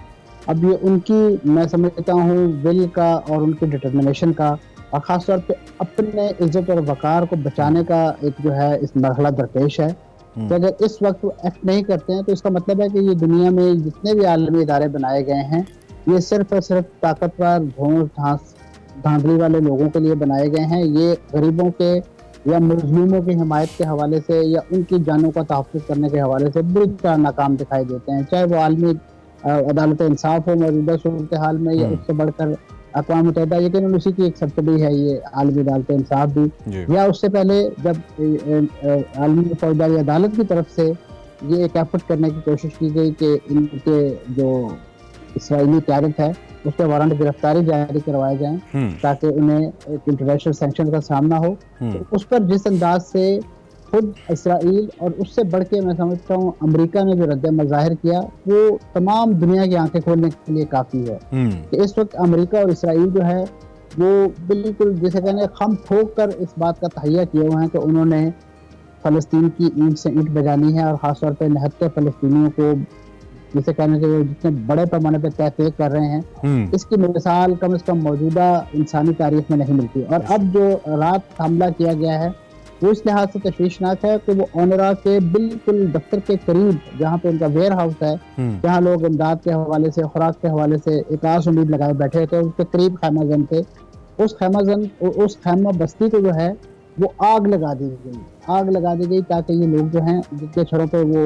अब ये उनकी मैं समझता हूँ विल का और उनकी डिटर्मिनेशन का और ख़ासतौर पे अपने इज्जत और वक़ार को बचाने का एक जो है इस मरहला दरपेश है कि अगर इस वक्त वो एक्ट नहीं करते हैं तो इसका मतलब है कि ये दुनिया में जितने भी आलमी इदारे बनाए गए हैं ये सिर्फ और सिर्फ ताकतवर धांधली वाले लोगों के लिए बनाए गए हैं। ये गरीबों के या मजलूमों की हिमायत के हवाले से या उनकी जानों का तहफ़्फ़ुज़ करने के हवाले से बुरी तरह नाकाम दिखाई देते हैं, चाहे वो आलमी अदालत इंसाफ हो मौजूदा सूरत हाल में या उससे बढ़कर अक़वाम मुत्तहिदा, लेकिन उसी की एक सब्सिडी है ये आलमी अदालत इंसाफ भी, या उससे पहले जब आलमी फौजदारी अदालत की तरफ से ये एक एफर्ट करने की कोशिश की गई कि इनके जो इसराइली क्यादत है उस पर वारंट गिरफ्तारी जारी करवाए जाएं ताकि उन्हें एक इंटरनेशनल सैंक्शन का सामना हो, तो उस पर जिस अंदाज से खुद इसराइल और उससे बढ़ के मैं समझता हूँ अमेरिका ने जो रद्द-ए-अमल ज़ाहिर किया वो तमाम दुनिया की आंखें खोलने के लिए काफ़ी है कि इस वक्त अमेरिका और इसराइल जो है वो बिल्कुल जिसे कहने खम ठोक कर इस बात का तहैया किए हुए हैं कि उन्होंने फ़लस्तीन की ईंट से ईंट बजानी है और ख़ासतौर पर निहत्ते फ़लस्तीनियों को जिसे कहने के वो जितने बड़े पैमाने पे तहक़ीक़ कर रहे हैं, इसकी मिसाल कम से कम मौजूदा इंसानी तारीख में नहीं मिलती। और अब जो रात हमला किया गया है वो इस लिहाज से तशवीशनाक है कि वो ओनरा के बिल्कुल दफ्तर के करीब जहाँ पे उनका वेयर हाउस है, जहाँ लोग इमदाद के हवाले से खुराक के हवाले से एक आस उम्मीद लगाए बैठे थे, उसके करीब खैमाजन थे। उस खैमा बस्ती को जो है वो आग लगा दी गई ताकि ये लोग जो हैं जिनके छड़ों पर वो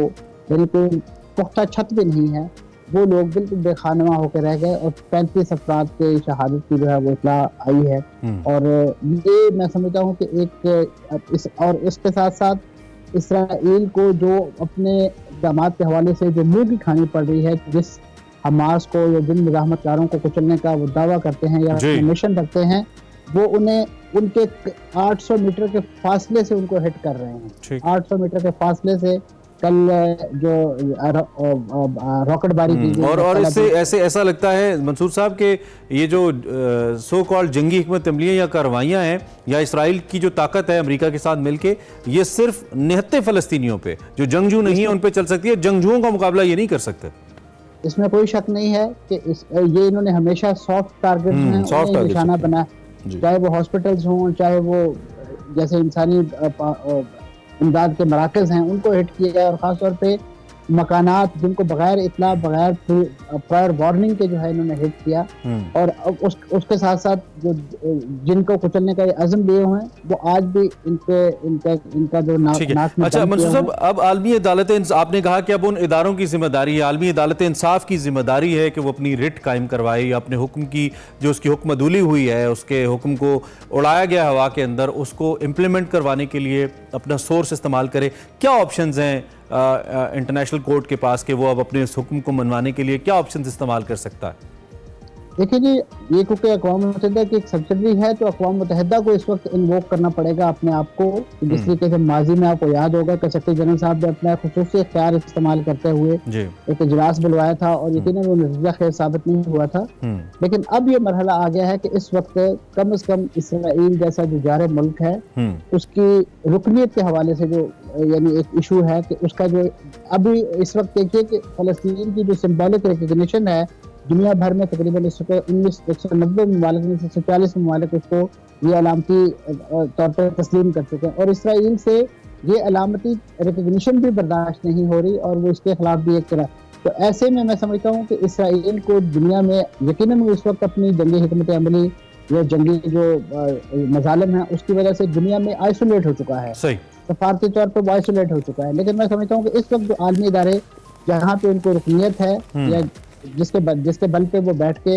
बिल्कुल पुख्ता छत भी नहीं है वो लोग बिल्कुल बेखानमा होकर रह गए और 35 अफराद के शहादत की जो है वो इत्तला आई है। और ये मैं समझता हूँ कि इसके साथ साथ इसराइल को जो अपने इक़दामात के हवाले से जो मुँह की खानी पड़ रही है, जिस हमास को या जिन मुज़ाहमतकारों को कुचलने का वो दावा करते हैं या मिशन रखते हैं, वो उन्हें उनके 800 मीटर के फासले से उनको हिट कर रहे हैं। 800 मीटर के फासले से कल जो रॉकेटबारी की गई और इससे ऐसा लगता है मंसूर साहब कि ये जो सो कॉल्ड जंगी हिकमत अमलियाँ या कार्रवाइयाँ हैं या इसराइल की जो ताकत है अमेरिका के साथ मिलके, ये सिर्फ निहत्ते फ़लस्तीनियों पे जो जंगजू नहीं है उन पे चल सकती है, जंगजुओं का मुकाबला ये नहीं कर सकते। इसमें कोई शक नहीं है कि ये इन्होंने हमेशा सॉफ्ट टारगेट हैं निशाना बनाया, चाहे वो हॉस्पिटल्स हों, चाहे वो जैसे इंसानी इमदाद के मराकज़ हैं उनको हिट किया गया और ख़ासतौर पे मकानात जिनको बगैर इतला बगैर प्रायर वार्निंग के जो है इन्होंने हिट किया, और उसके साथ साथ जो जिनको कुचलने का अज़म लिए हुए हैं वो आज भी इनका जो नाक में। अच्छा मंसूर साहब, अब आलमी अदालत आपने कहा कि अब उन इदारों की जिम्मेदारी है, आलमी अदालत इंसाफ की जिम्मेदारी है कि वो अपनी रिट कायम करवाए, अपने हुक्म की जो उसकी हुक्म अदूली हुई है, उसके हुक्म को उड़ाया गया हवा के अंदर, उसको इम्प्लीमेंट करवाने के लिए अपना सोर्स इस्तेमाल करे। क्या ऑप्शंस हैं इंटरनेशनल कोर्ट के पास कि वो अब अपने इस हुक्म को मनवाने के लिए क्या ऑप्शंस इस्तेमाल कर सकता है? देखिए जी, ये क्योंकि अक़वाम मुत्तहिदा की एक सब्सिडरी है तो अक़वाम मुत्तहिदा को इस वक्त इन्वोक करना पड़ेगा अपने आप को। जिस तरीके से माजी में आपको याद होगा कि सेक्रेटरी जनरल साहब ने अपना खुसूसी इख्तियार इस्तेमाल करते हुए एक इजलास बुलवाया था और यकीनन वो नतीजा खैर साबित नहीं हुआ था। लेकिन अब ये मरहला आ गया है कि इस वक्त कम से कम इसराइल जैसा जो जार मुल्क है उसकी रुकनीत के हवाले से जो यानी एक इशू है कि उसका जो अभी इस वक्त देखिए कि फ़लस्तीन की जो सिंबॉलिक रिकग्निशन है दुनिया भर में तकरीबन 190 ममालिक में से 140 ममालिक उसको ये अलामती तौर पर तस्लीम कर चुके हैं, और इसराइल से ये अलामती रिकग्निशन भी बर्दाश्त नहीं हो रही और वो इसके खिलाफ भी एक तरह। तो ऐसे में मैं समझता हूँ कि इसराइल को दुनिया में यकीनन वो इस वक्त अपनी जंगी हिकमत अमली या जंगी जो मजालिम है उसकी वजह से दुनिया में आइसोलेट हो चुका है, सफारती तौर पर वो आइसोलेट हो चुका है। लेकिन मैं समझता हूँ कि इस वक्त जो आलमी इदारे जहाँ पे उनको रुकनीत है या जिसके बल पे वो बैठ के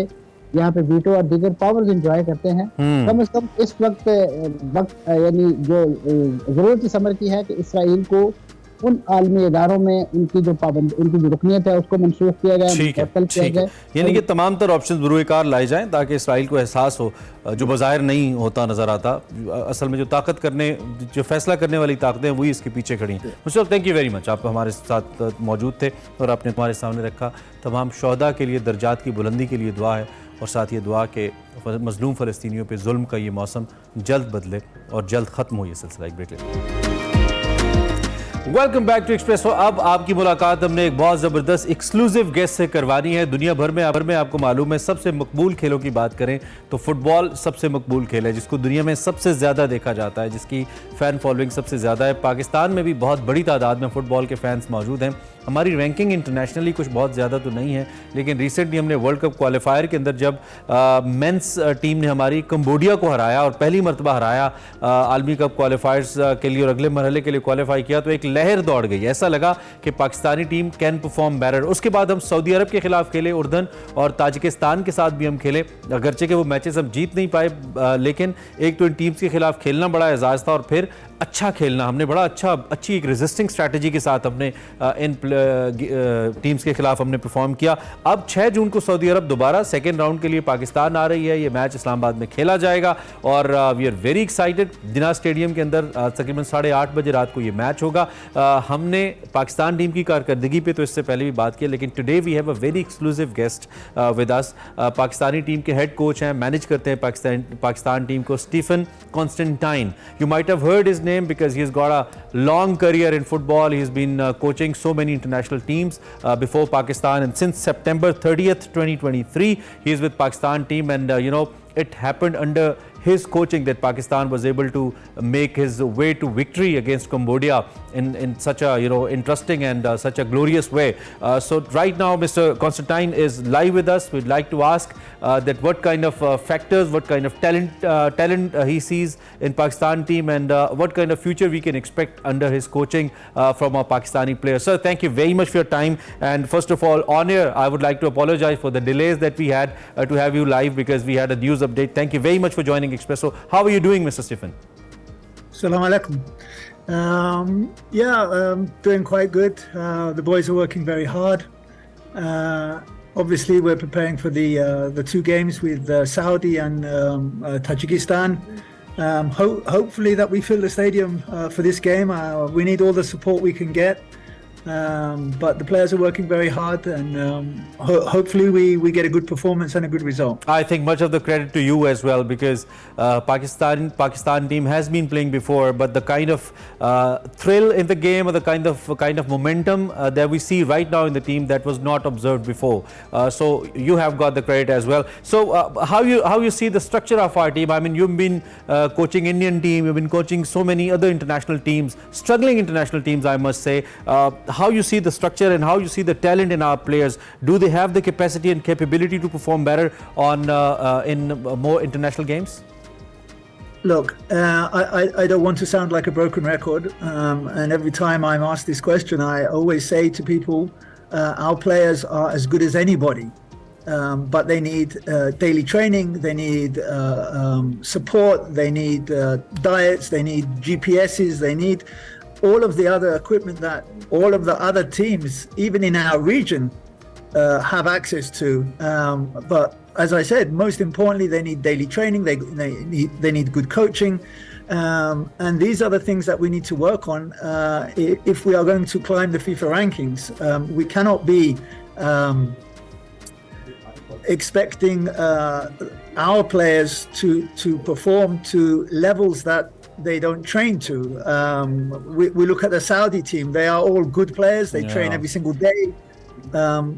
यहाँ पे वीटो और दीगर पावर्स एंजॉय करते हैं, कम से कम इस वक्त यानी जो जरूरत इस अमर की है कि इसराइल को उन आलमी इदारों में उनकी जो पाबंदी, उनकी जो रुकनीत है उसको मनसूख किया जाए, यानी कि तमाम तर ऑप्शन बरूकार लाए जाएं ताकि इसराइल को एहसास हो जो बज़ाहिर नहीं होता नजर आता। असल में जो फैसला करने वाली ताकतें वही इसके पीछे खड़ी हैं। मुझे थैंक यू वेरी मच, आप हमारे साथ मौजूद थे और आपने हमारे सामने रखा तमाम शोहदा के लिए दर्जात की बुलंदी के लिए दुआ है, और साथ ये दुआ के मजलूम फ़लस्तीनियों पे जुल्म का ये मौसम जल्द बदले और जल्द ख़त्म हो ये सिलसिला। एक ब्रेक लेते। Welcome back to Expresso. अब आपकी मुलाकात हमने एक बहुत ज़बरदस्त एक्सक्लूसिव गेस्ट से करवानी है। दुनिया भर में आपको मालूम है सबसे मकबूल खेलों की बात करें तो फुटबॉल सबसे मकबूल खेल है जिसको दुनिया में सबसे ज़्यादा देखा जाता है, जिसकी फ़ैन फॉलोइंग सबसे ज़्यादा है। पाकिस्तान में भी बहुत बड़ी तादाद में फ़ुटबॉल के फैंस मौजूद हैं। हमारी रैंकिंग इंटरनेशनली कुछ बहुत ज़्यादा तो नहीं है, लेकिन रिसेंटली हमने वर्ल्ड कप क्वालिफायर के अंदर जब मेंस टीम ने हमारी कंबोडिया को हराया और पहली मरतबा हराया आलमी कप क्वालिफायर्स के लिए और अगले मरहले के लिए क्वालिफाई किया तो एक लहर दौड़ गई। ऐसा लगा कि Pakistani team can perform better. उसके बाद हम सऊदी अरब के खिलाफ खेले, उर्दन और ताजिकिस्तान के साथ भी हम खेले, अगरचे के वो मैचेस हम जीत नहीं पाए, लेकिन एक तो इन टीम्स के खिलाफ खेलना बड़ा एजाज़ था और फिर अच्छा खेलना, हमने बड़ा अच्छी एक रेजिस्टिंग स्ट्रैटेजी के साथ अपने इन टीम्स के खिलाफ हमने परफॉर्म किया। अब 6 जून को सऊदी अरब दोबारा सेकेंड राउंड के लिए पाकिस्तान आ रही है। ये मैच इस्लामाबाद में खेला जाएगा और वी आर वेरी एक्साइटेड। दिना स्टेडियम के अंदर तकरीबन 8:30 बजे रात को ये मैच होगा। हमने पाकिस्तान टीम की कारकर्दगी पे तो इससे पहले भी बात की, लेकिन today we have a very exclusive guest with us. Pakistani team के हेड कोच हैं, मैनेज करते हैं पाकिस्तान टीम को, Stephen Constantine. You might have heard his name because he's got a long career in football. He's been coaching so many international teams before Pakistan, and since September 30th 2023 he's with Pakistan team, and it happened under his coaching that Pakistan was able to make his way to victory against Cambodia in such a interesting and such a glorious way. So right now Mr. Constantine is live with us. We'd like to ask that what kind of factors, what kind of talent he sees in Pakistan team, and what kind of future we can expect under his coaching from our Pakistani players. Sir, thank you very much for your time, and first of all on air I would like to apologize for the delays that we had to have you live because we had a news update. Thank you very much for joining Expresso. How are you doing, Mr. Stephen? Assalamu alaikum. Doing quite good. The boys are working very hard. Obviously, we're preparing for the 2 games with Saudi and Tajikistan. Hopefully that we fill the stadium for this game. We need all the support we can get. But the players are working very hard, and hopefully we get a good performance and a good result. I think much of the credit to you as well, because Pakistan team has been playing before, but the kind of thrill in the game or the kind of momentum that we see right now in the team, that was not observed before. So you have got the credit as well. So how you see the structure of our team? I mean, you've been coaching Indian team, you've been coaching so many other international teams, struggling international teams, I must say. how you see the structure and how you see the talent in our players. Do they have the capacity and capability to perform better on in more international games? Look, I don't want to sound like a broken record, and every time I'm asked this question, I always say to people, our players are as good as anybody, but they need daily training, they need support, they need diets, they need GPSs, they need all of the other equipment that all of the other teams, even in our region, have access to. But as I said, most importantly, they need daily training, they need good coaching, and these are the things that we need to work on if we are going to climb the FIFA rankings. We cannot be expecting our players to perform to levels that they don't train to. We look at the Saudi team, they are all good players, they train every single day,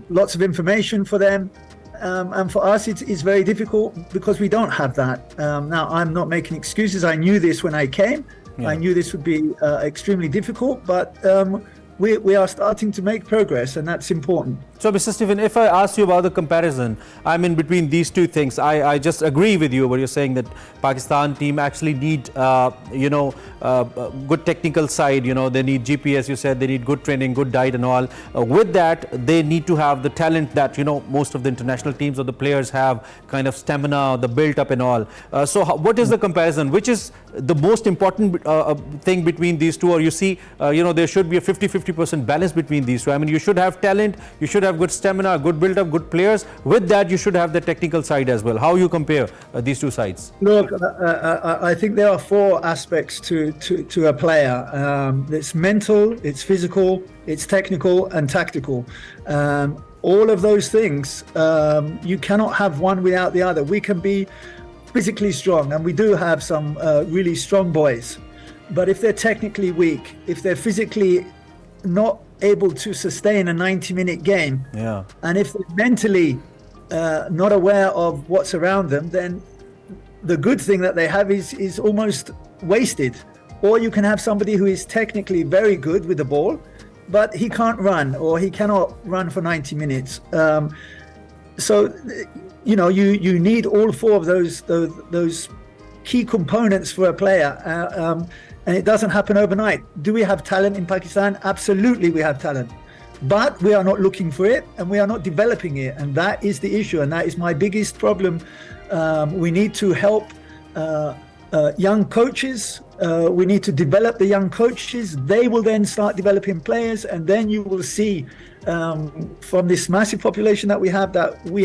lots of information for them. And for us, it's very difficult because we don't have that. Now, I'm not making excuses. I knew this when I came. I knew this would be extremely difficult, but we are starting to make progress, and that's important. So, Mr. Stephen, if I ask you about the comparison, I mean, between these two things, I just agree with you when you're saying that Pakistan team actually need, good technical side, they need GPS, you said, they need good training, good diet and all. With that, they need to have the talent that, most of the international teams or the players have, kind of stamina, the built up and all. So what is the comparison? Which is the most important thing between these two? Or you see, there should be a 50-50% balance between these two. I mean, you should have talent, you should have good stamina, good build up, good players. With that, you should have the technical side as well. How you compare these two sides? Look, I think there are four aspects to a player. It's mental, it's physical, it's technical and tactical. All of those things, you cannot have one without the other. We can be physically strong, and we do have some really strong boys. But if they're technically weak, if they're physically not able to sustain a 90-minute game, and if they're mentally not aware of what's around them, then the good thing that they have is almost wasted. Or you can have somebody who is technically very good with the ball, but he can't run, or he cannot run for 90 minutes. So, you need all four of those key components for a player. And it doesn't happen overnight. Do we have talent in Pakistan? Absolutely, we have talent. But we are not looking for it, and we are not developing it. And that is the issue, and that is my biggest problem. We need to help young coaches. We need to develop the young coaches. They will then start developing players, and then you will see from this massive population that we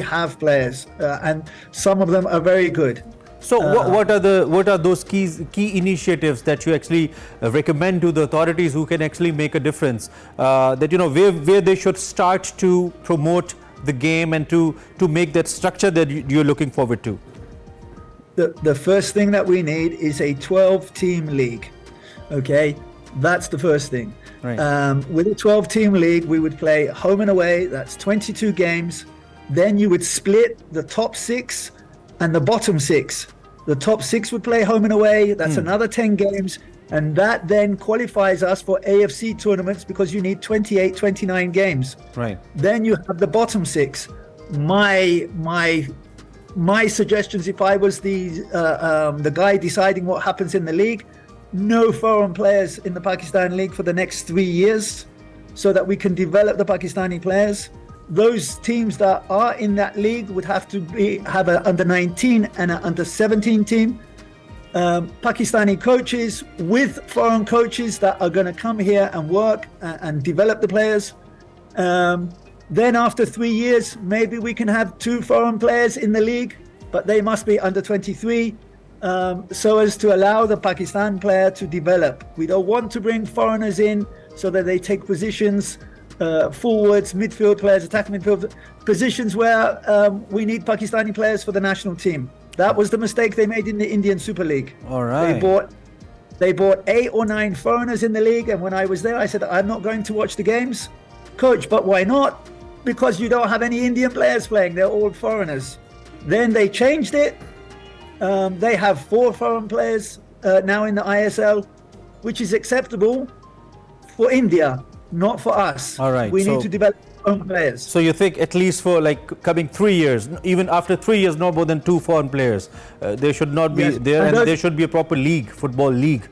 have players, and some of them are very good. So what are those key initiatives that you actually recommend to the authorities who can actually make a difference? That where they should start to promote the game and to make that structure that you're looking forward to? The first thing that we need is a 12-team league. Okay, that's the first thing. Right. With a 12-team league, we would play home and away. That's 22 games. Then you would split the top 6 and the bottom 6. The top 6 would play home and away. That's another 10 games. And that then qualifies us for AFC tournaments because you need 28, 29 games. Right. Then you have the bottom 6. My suggestions, if I was the guy deciding what happens in the league, no foreign players in the Pakistan league for the next 3 years so that we can develop the Pakistani players. Those teams that are in that league would have to have an under-19 and an under-17 team. Pakistani coaches with foreign coaches that are going to come here and work and develop the players. Then after 3 years, maybe we can have 2 foreign players in the league, but they must be under 23, so as to allow the Pakistan player to develop. We don't want to bring foreigners in so that they take positions, forwards, midfield players, attacking midfield positions where we need Pakistani players for the national team. That was the mistake they made in the Indian Super League. All right. They bought 8 or 9 foreigners in the league, and when I was there, I said, I'm not going to watch the games. Coach, but why not? Because you don't have any Indian players playing. They're all foreigners. Then they changed it. They have 4 foreign players now in the ISL, which is acceptable for India. not for us. All right, We so- need to develop our own players. So you think at least for like coming 3 years, even after 3 years, no more than 2 foreign players, there should not be Yes, there, and and those- there should be a proper league, football league.